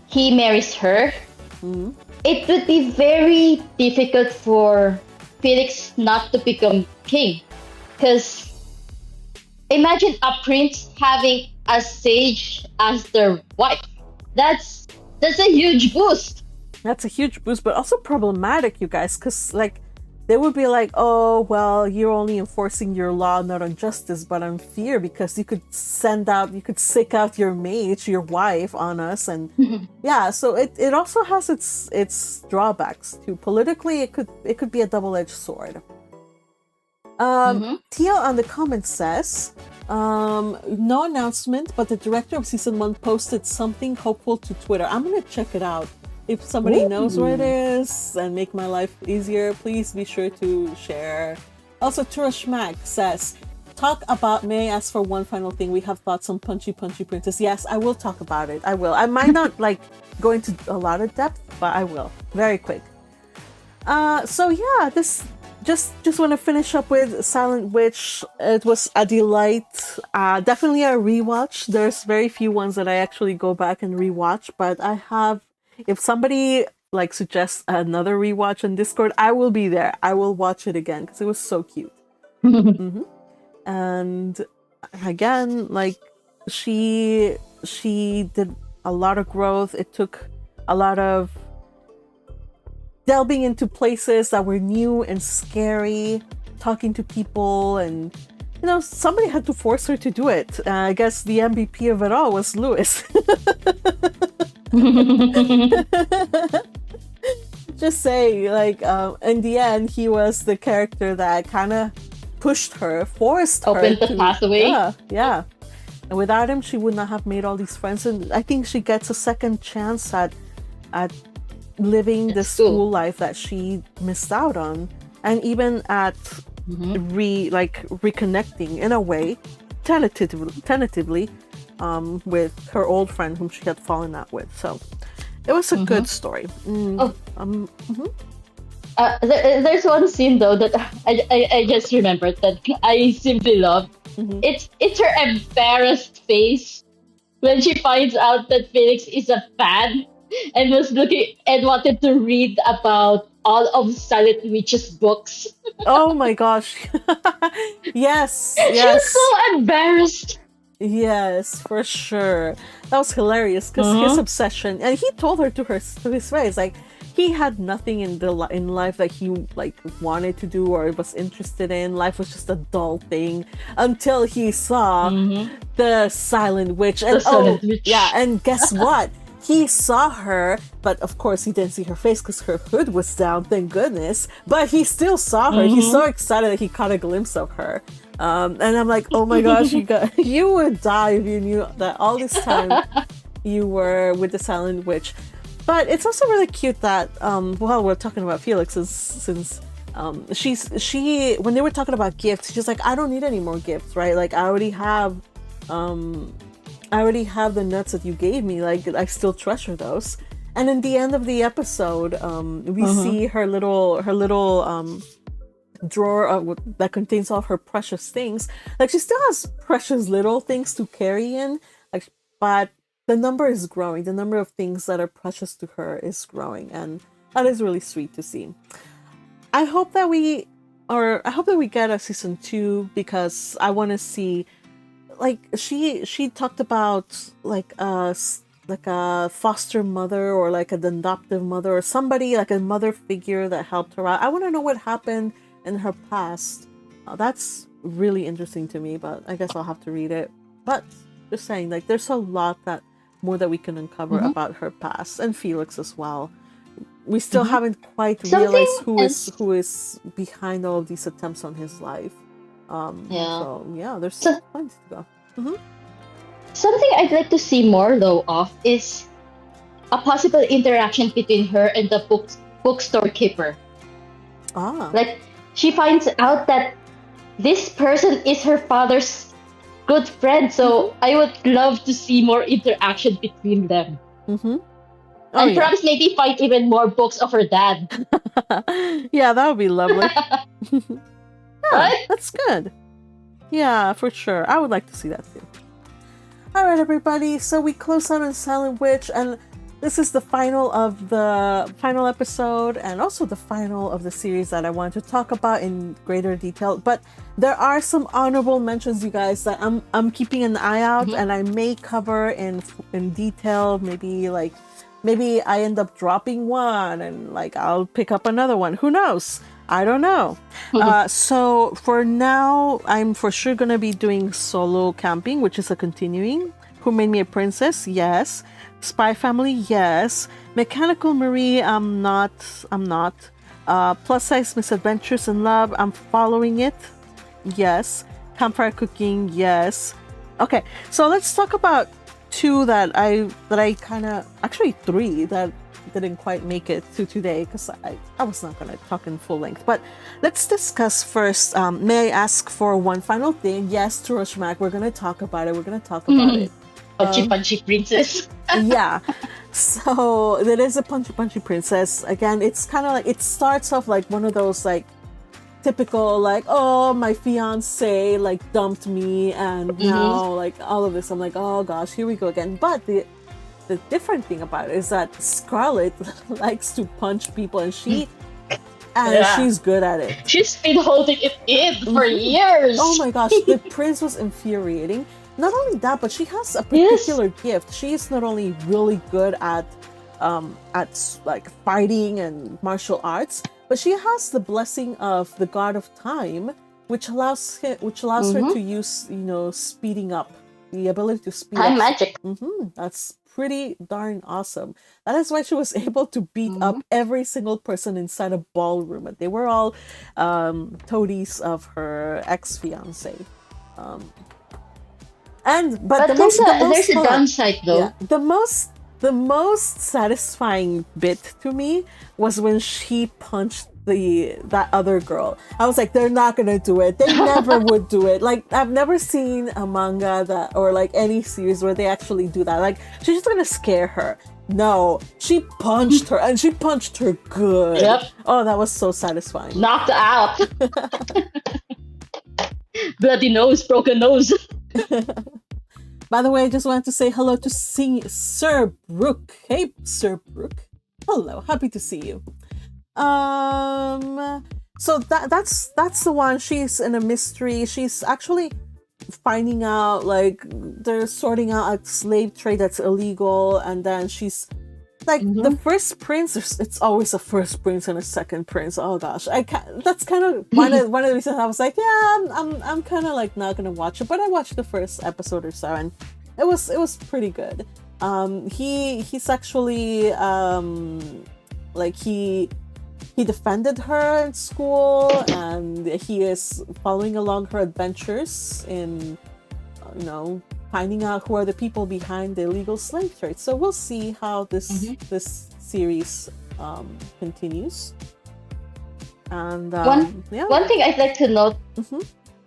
he marries her, it would be very difficult for Felix not to become king. Because imagine a prince having a sage as their wife. That's a huge boost. That's a huge boost, but also problematic, you guys, because like they would be like, oh well, you're only enforcing your law not on justice but on fear, because you could sick out your mage, your wife, on us, and yeah, so it also has its drawbacks too. Politically, it could be a double-edged sword. Tia on the comments says, no announcement, but the director of season 1 posted something hopeful to Twitter. I'm gonna check it out. If somebody knows where it is and make my life easier, please be sure to share. Also, Turashmak says, talk about, may I ask for one final thing? We have thoughts on Punchy Princess. Yes, I will talk about it. I will. I might not like go into a lot of depth, but I will. Very quick. So yeah, this just want to finish up with Silent Witch. It was a delight. Definitely a rewatch. There's very few ones that I actually go back and rewatch, but I have. If somebody like suggests another rewatch on Discord, I will be there. I will watch it again because it was so cute. And again, like she did a lot of growth. It took a lot of delving into places that were new and scary, talking to people, and somebody had to force her to do it. I guess the MVP of it all was Lewis. Just say, like, in the end, he was the character that kind of forced her opened the pathway. Yeah. And without him, she would not have made all these friends. And I think she gets a second chance at living the school life that she missed out on, and even at reconnecting in a way, tentatively, with her old friend whom she had fallen out with. So It was a good story. Oh. Mhm. There's one scene though that I just remembered that I simply love. Mhm. It's her embarrassed face when she finds out that Felix is a fan and was looking and wanted to read about all of Silent Witch's books. Oh my gosh. Yes, She was yes. so embarrassed. Yes, for sure. That was hilarious because his obsession, and he told her to his face, like he had nothing in life that he like wanted to do or was interested in. Life was just a dull thing until he saw the Silent Witch. And Silent Witch. yeah, and guess what? He saw her, but of course he didn't see her face because her hood was down, thank goodness. But he still saw her. He's so excited that he caught a glimpse of her. And I'm like, oh my gosh, you would die if you knew that all this time you were with the Silent Witch. But it's also really cute that while we're talking about Felix, since she when they were talking about gifts, she's like, I don't need any more gifts, right? Like I already have the nuts that you gave me. Like I still treasure those. And in the end of the episode, we see her little drawer that contains all of her precious things. Like she still has precious little things to carry in, like, but the number is growing. The number of things that are precious to her is growing, and that is really sweet to see. I hope that we get a season 2 because I want to see, like she talked about like a foster mother or like an adoptive mother or somebody like a mother figure that helped her out. I want to know what happened in her past. That's really interesting to me, but I guess I'll have to read it. But just saying, like there's a lot more that we can uncover about her past and Felix as well. We still haven't quite realized who is behind all of these attempts on his life. So yeah, there's plenty to go. Something I'd like to see more though of is a possible interaction between her and the bookstore keeper. Like she finds out that this person is her father's good friend, so I would love to see more interaction between them. And perhaps maybe find even more books of her dad. Yeah, that would be lovely. Right? That's good. Yeah, for sure. I would like to see that too. Alright everybody, so we close out on Silent Witch, and this is the final episode and also the final of the series that I want to talk about in greater detail. But there are some honorable mentions, you guys, that I'm keeping an eye out and I may cover in detail. Maybe I end up dropping one and like I'll pick up another one. Who knows? I don't know. So for now, I'm for sure gonna be doing Solo Camping, which is a continuing. Who Made Me a Princess? Yes. Spy Family? Yes. Mechanical Marie? I'm not. Plus Size Misadventures in Love? I'm following it. Yes. Campfire Cooking? Yes. Okay, so let's talk about 2 that I kind of, actually 3 that didn't quite make it to today because I was not going to talk in full length. But let's discuss first. May I ask for one final thing? Yes, Turoshmak, we're going to talk about it. Punchy Princess. Yeah. So there is a Punchy Princess. Again, it's kind of like, it starts off like one of those like typical like, oh, my fiance like dumped me and now like all of this. I'm like, oh gosh, here we go again. But the different thing about it is that Scarlet likes to punch people and she's good at it. She's been holding it in for years. Oh my gosh, the prince was infuriating. Not only that, but she has a particular gift. She is not only really good at like fighting and martial arts, but she has the blessing of the god of time, which allows her to use, speeding up, the ability to speed time up. magic. That's pretty darn awesome. That is why she was able to beat up every single person inside a ballroom. And they were all toadies of her ex-fiance. But there's a downside though. Yeah, the most satisfying bit to me was when she punched that other girl. I was like, they're not gonna do it. They never would do it. Like, I've never seen a manga or like any series where they actually do that. Like, she's just gonna scare her. No, she punched her, and she punched her good. Yep. Oh, that was so satisfying. Knocked out. Bloody nose, broken nose. By the way, I just wanted to say hello to Sir Brooke. Hey, Sir Brooke. Hello, happy to see you. So that's the one. She's in a mystery. She's actually finding out, like, they're sorting out a slave trade that's illegal, and then she's like the first prince. It's always a first prince and a second prince. Oh gosh, that's kind of one of the reasons I was like, yeah, I'm kind of like not gonna watch it, but I watched the first episode or so, and it was pretty good. He's actually like he defended her in school, and he is following along her adventures in, finding out who are the people behind the illegal slave trade. So we'll see how this series continues. And one thing I'd like to note.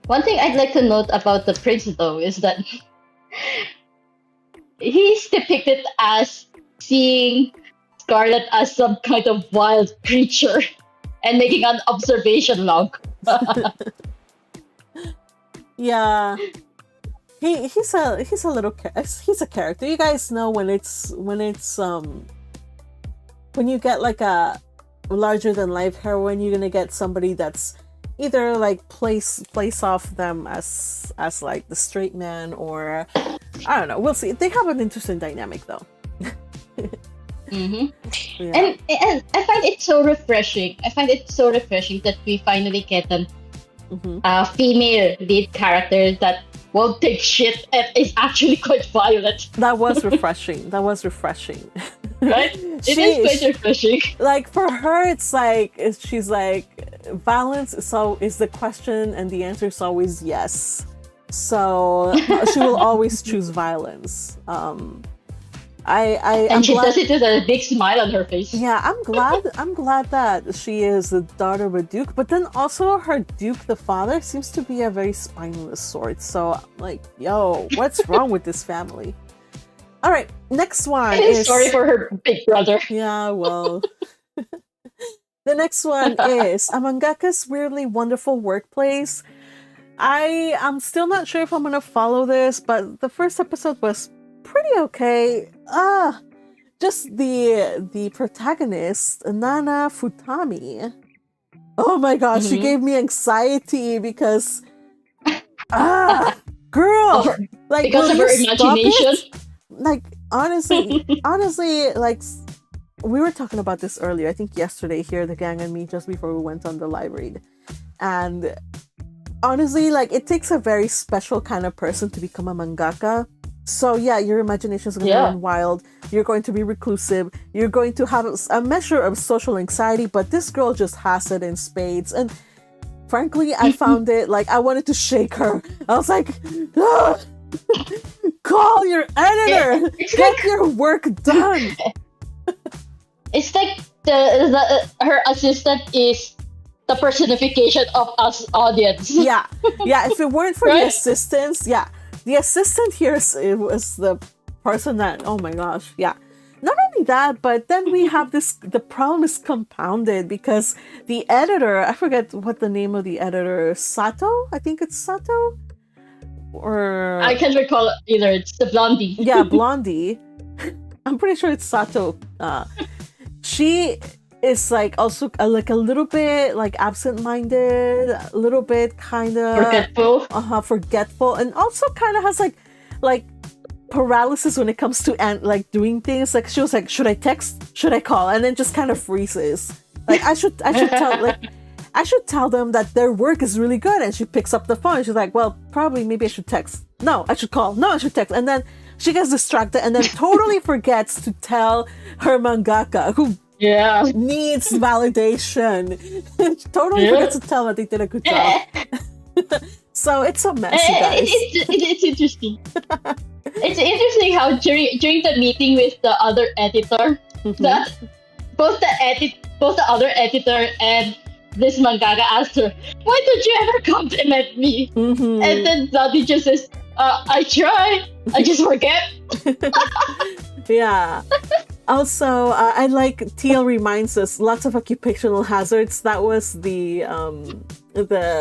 One thing I'd like to note about the prince, though, is that he's depicted as seeing Scarlet as some kind of wild creature and making an observation log. Yeah, he's a character. You guys know when you get like a larger than life heroine, you're gonna get somebody that's either like place off them as like the straight man, or I don't know. We'll see. They have an interesting dynamic though. Yeah. Yeah. And I find it so refreshing. That we finally get an female lead character that won't take shit and is actually quite violent. That was refreshing. Right? It is quite refreshing. Like for her, it's like she's like, violence is the question, and the answer is always yes. So she will always choose violence. And she does it with a big smile on her face. Yeah, I'm glad that she is the daughter of a duke, but then also her duke, the father, seems to be a very spineless sort. So like, yo, what's wrong with this family? All right, next one is sorry for her big brother. Yeah, well. The next one is A Mangaka's Weirdly Wonderful Workplace. I'm still not sure if I'm gonna follow this, but the first episode was pretty okay. Just the protagonist, Nana Futami. Oh my gosh, she gave me anxiety because girl, like, because of her imagination. Like honestly, like, we were talking about this earlier, I think yesterday, here, the gang and me, just before we went on the live read. And honestly, like, it takes a very special kind of person to become a mangaka. So yeah, your imagination is going to run wild. You're going to be reclusive. You're going to have a measure of social anxiety, but this girl just has it in spades. And frankly, I found it, like, I wanted to shake her. I was like, call your editor! Get your work done! It's like her assistant is the personification of us audience. Yeah. If it weren't for the assistants, the assistant here was the person that, oh my gosh, yeah. Not only that, but then we have the problem is compounded because the editor, I forget what the name of the editor, Sato? I think it's Sato? Or I can't recall either. It's the blondie. Yeah, blondie. I'm pretty sure it's Sato. She is like also like a little bit like absent-minded, a little bit kind of forgetful, and also kind of has like paralysis when it comes to like doing things. Like she was like, should I text? Should I call? And then just kind of freezes. Like I should tell them that their work is really good, and she picks up the phone and she's like, well, probably maybe I should text. No, I should call. No, I should text. And then she gets distracted and then totally forgets to tell her mangaka, who needs validation. Totally forgets to tell that they did a good job. So it's a mess, you guys. It's interesting. It's interesting how during the meeting with the other editor, that both the other editor and this mangaka asked her, why don't you ever compliment me? And then Zadie just says, I try, I just forget. Yeah. Also, I like TL reminds us lots of occupational hazards. That was the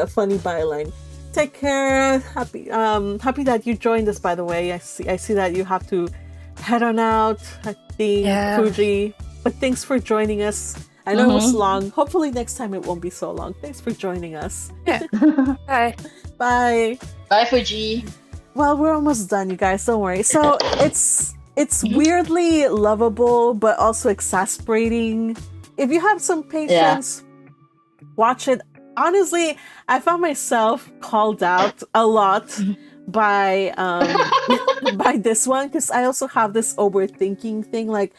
funny byline. Take care. Happy that you joined us. By the way, I see that you have to head on out. I think Fuji, but thanks for joining us. I know it was long. Hopefully next time it won't be so long. Thanks for joining us. Yeah. Bye. Bye. Bye, Fuji. Well, we're almost done, you guys. Don't worry. So it's weirdly lovable, but also exasperating. If you have some patience, watch it. Honestly, I found myself called out a lot by by this one because I also have this overthinking thing. Like,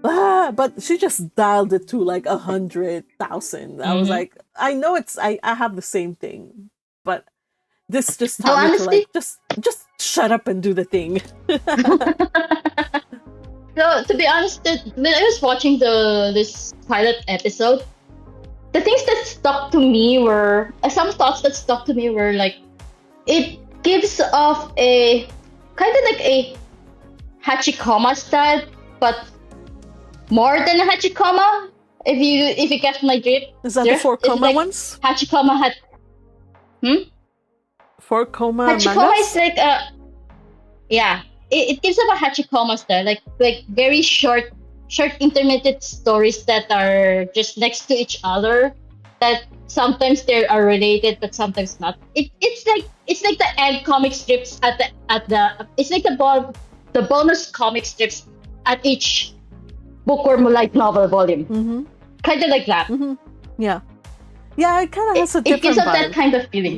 but she just dialed it to like 100,000. I was like, I know I have the same thing, but this just taught me to like just shut up and do the thing. So to be honest, when I was watching this pilot episode, the things that stuck to me were some thoughts that stuck to me were like, it gives off a kind of like a Hachikoma style, but more than a Hachikoma. If you get my drift, is that the 4-koma like ones? Hachikoma had 4-koma Hachikoma mangas? is like it gives off a Hachikoma style, like very short intermittent stories that are just next to each other, that sometimes they are related but sometimes not. It's like the end comic strips at the it's like the bonus comic strips at each bookworm light novel volume. Kind of like that. Yeah, it kind of has a different it gives us vibe. that kind of feeling.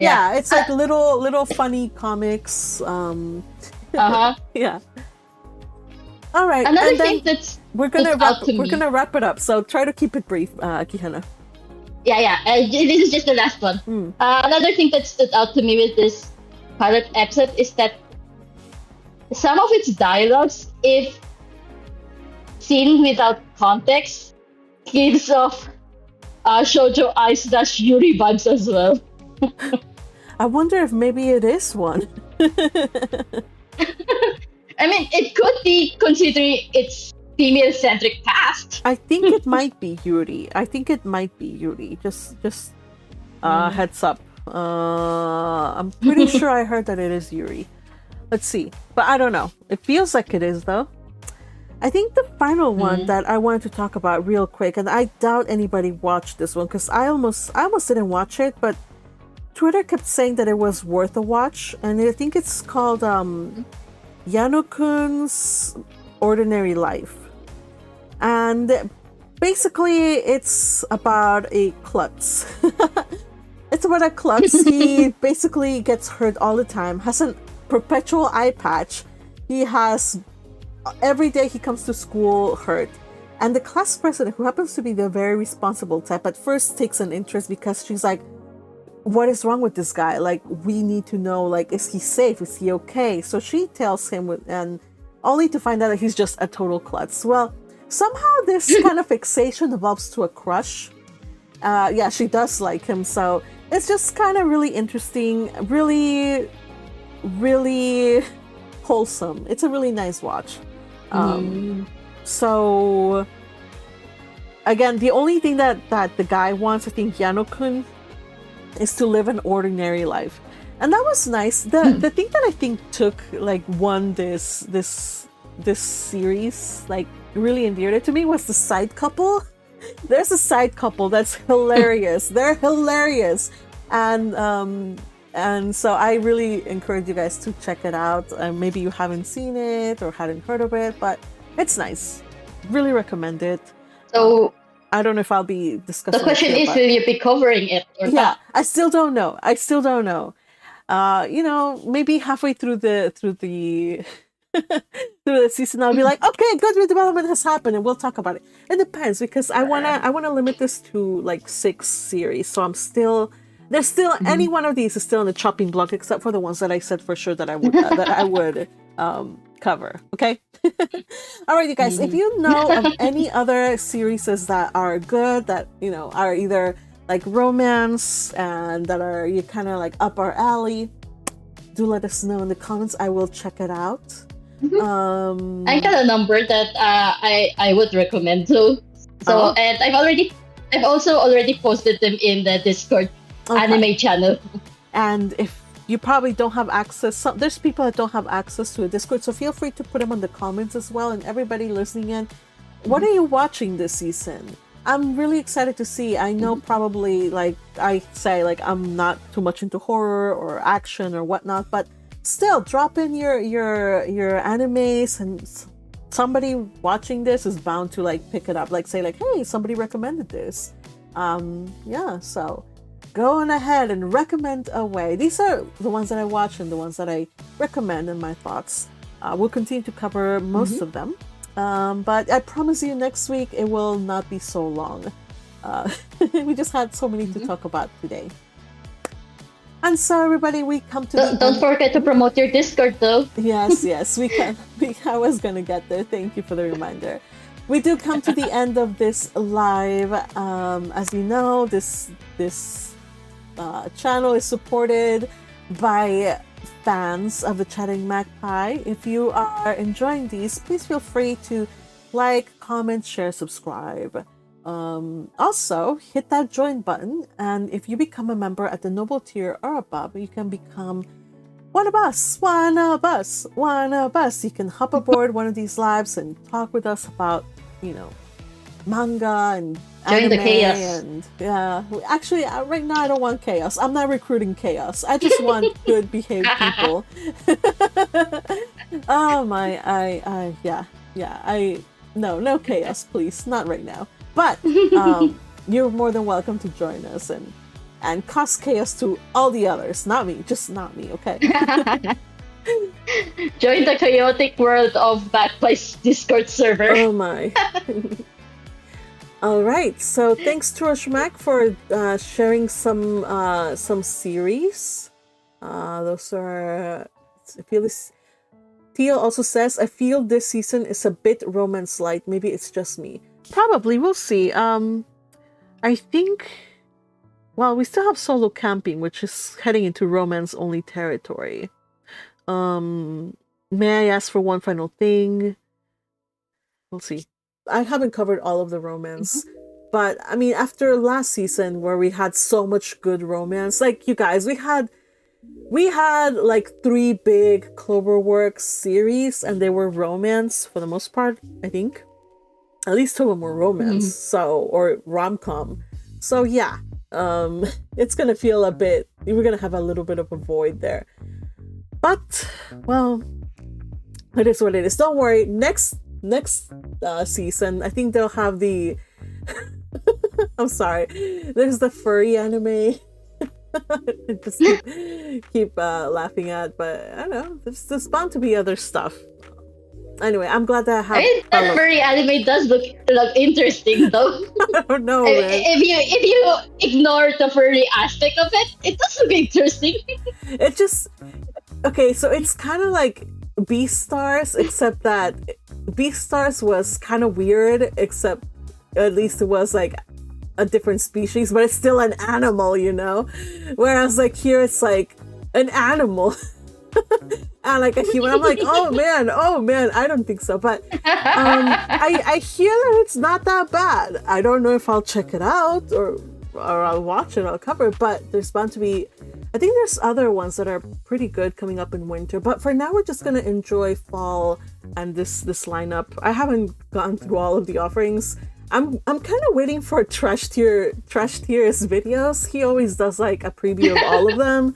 Yeah, it's like little funny comics. Yeah. All right. Another thing that's we're gonna wrap it up. So try to keep it brief, Kihana. This is just the last one. Another thing that stood out to me with this pilot episode is that some of its dialogues, if seen without context, gives off shoujo / Yuri vibes as well. I wonder if maybe it is one. I mean, it could be considering its female-centric past. I think it might be Yuri. Just heads up. I'm pretty sure I heard that it is Yuri. Let's see. But I don't know. It feels like it is, though. I think the final one that I wanted to talk about real quick, and I doubt anybody watched this one because I almost didn't watch it, but Twitter kept saying that it was worth a watch, and I think it's called Yano-kuns Ordinary Life. And basically it's about a klutz. It's about a klutz. He basically gets hurt all the time, has a perpetual eye patch. He has every day he comes to school hurt. And the class president, who happens to be the very responsible type, at first takes an interest because she's like, what is wrong with this guy? Like, we need to know, like, is he safe? Is he okay? So she tells him, and only to find out that he's just a total klutz. Well, somehow this kind of fixation evolves to a crush. She does like him. So it's just kind of really interesting, really, really wholesome. It's a really nice watch. So again, the only thing that the guy wants, I think, Yano-kun, is to live an ordinary life, and that was nice. The thing that I think won this series, like, really endeared it to me, was the side couple. There's a side couple that's hilarious. They're hilarious, and so I really encourage you guys to check it out. Maybe you haven't seen it or hadn't heard of it, but it's nice. Really recommend it. So I don't know if I'll be discussing. the question is, will you be covering it or not? I still don't know. Maybe halfway through the through the season, I'll be like, okay, good redevelopment has happened, and we'll talk about it. It depends, because I wanna limit this to like 6 series. So there's still any one of these is still on the chopping block, except for the ones that I said for sure that I would cover. Okay. All right, you guys, if you know of any other series that are good, that are either like romance and that are kind of like up our alley, do let us know in the comments. I will check it out. I got a number that I would recommend too. So and I've also already posted them in the Discord anime channel. And if you probably don't have access, there's people that don't have access to a Discord, so feel free to put them in the comments as well. And everybody listening in, what are you watching this season? I'm really excited to see. I know probably, like I say, like I'm not too much into horror or action or whatnot, but still, drop in your animes, and somebody watching this is bound to like pick it up. Like say like, hey, somebody recommended this. Yeah, so go on ahead and recommend away. These are the ones that I watch and the ones that I recommend and my thoughts. We'll continue to cover most of them. But I promise you next week it will not be so long. We just had so many to talk about today. And so everybody, we come to don't forget to promote your Discord though. Yes, we can. I was gonna get there. Thank you for the reminder. We do come to the end of this live. As you know, this channel is supported by fans of the Chatting Magpie. If you are enjoying these, please feel free to like, comment, share, subscribe. Also, hit that join button, and if you become a member at the noble tier or above, you can become one of us. You can hop aboard one of these lives and talk with us about, manga and join the chaos. And actually, right now I don't want chaos. I'm not recruiting chaos. I just want good behaved people. Oh my, no chaos, please, not right now. But you're more than welcome to join us and cause chaos to all the others. Not me, just not me, okay? Join the chaotic world of Backplay's Discord server. Oh my. All right, so thanks to Roshmak for sharing some series. Those are. I feel this. Tia also says, "I feel this season is a bit romance light. Maybe it's just me. Probably, we'll see. I think. Well, we still have solo camping, which is heading into romance only territory. May I ask for one final thing? We'll see. I haven't covered all of the romance, but I mean, after last season where we had so much good romance, like you guys, we had like 3 big Cloverworks series, and they were romance for the most part. I think at least 2 of them were romance, or rom-com. So yeah, it's gonna feel a bit. We're gonna have a little bit of a void there, but well, it is what it is. Don't worry. Next season, I think they'll have the I'm sorry, there's the furry anime. I just keep laughing at, but I don't know, there's bound to be other stuff. Anyway, I'm glad that I have that furry anime does look interesting though. I don't know, if you ignore the furry aspect of it, it does look interesting. It just okay, so it's kind of like Beastars, except that Beastars was kind of weird, except at least it was like a different species, but it's still an animal, whereas like here it's like an animal and like a human. I'm like, oh man, I don't think so, but I hear that it's not that bad. I don't know if I'll check it out or I'll watch it, I'll cover it, but there's bound to be, I think there's other ones that are pretty good coming up in winter, but for now we're just gonna enjoy fall and this lineup. I haven't gone through all of the offerings. I'm kind of waiting for Trash Tier's videos. He always does like a preview of all of them,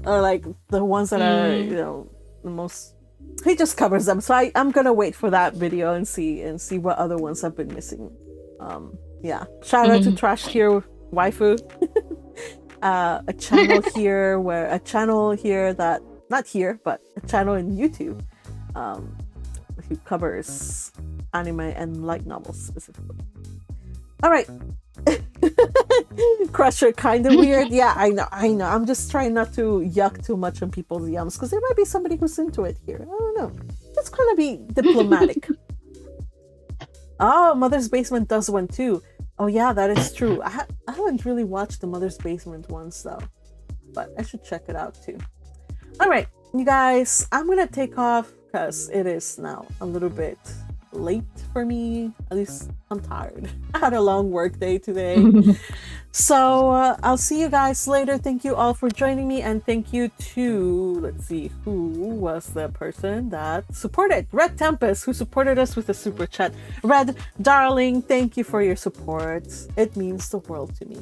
or like the ones that are the most. He just covers them, so I'm gonna wait for that video and see what other ones have been missing. Yeah, shout out to Trash Tier waifu. A channel here that not here, but a channel in YouTube who covers anime and light novels specifically. All right. Crusher, kind of weird. Yeah, I know. I'm just trying not to yuck too much on people's yums, because there might be somebody who's into it here. I don't know. Just kind of be diplomatic. Oh, Mother's Basement does one too. Oh yeah, that is true. I haven't really watched the Mother's Basement ones though, but I should check it out too. All right, you guys, I'm gonna take off. because it is now a little bit late for me. At least I'm tired. I had a long work day today. So I'll see you guys later. Thank you all for joining me, and thank you to, let's see, who was the person that supported? Red Tempest, who supported us with a super chat. Red, darling, thank you for your support. It means the world to me.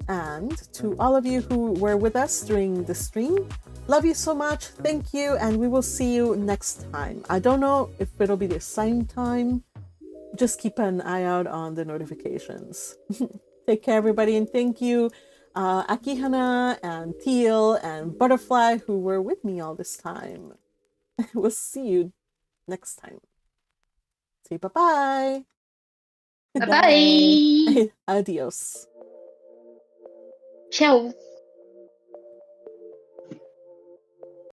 And to all of you who were with us during the stream, love you so much. Thank you, and we will see you next time. I don't know if it'll be the same time. Just keep an eye out on the notifications. Take care, everybody, and thank you, Akihana and Teal and Butterfly, who were with me all this time. We'll see you next time. Say bye-bye. Bye-bye. Adios. Ciao.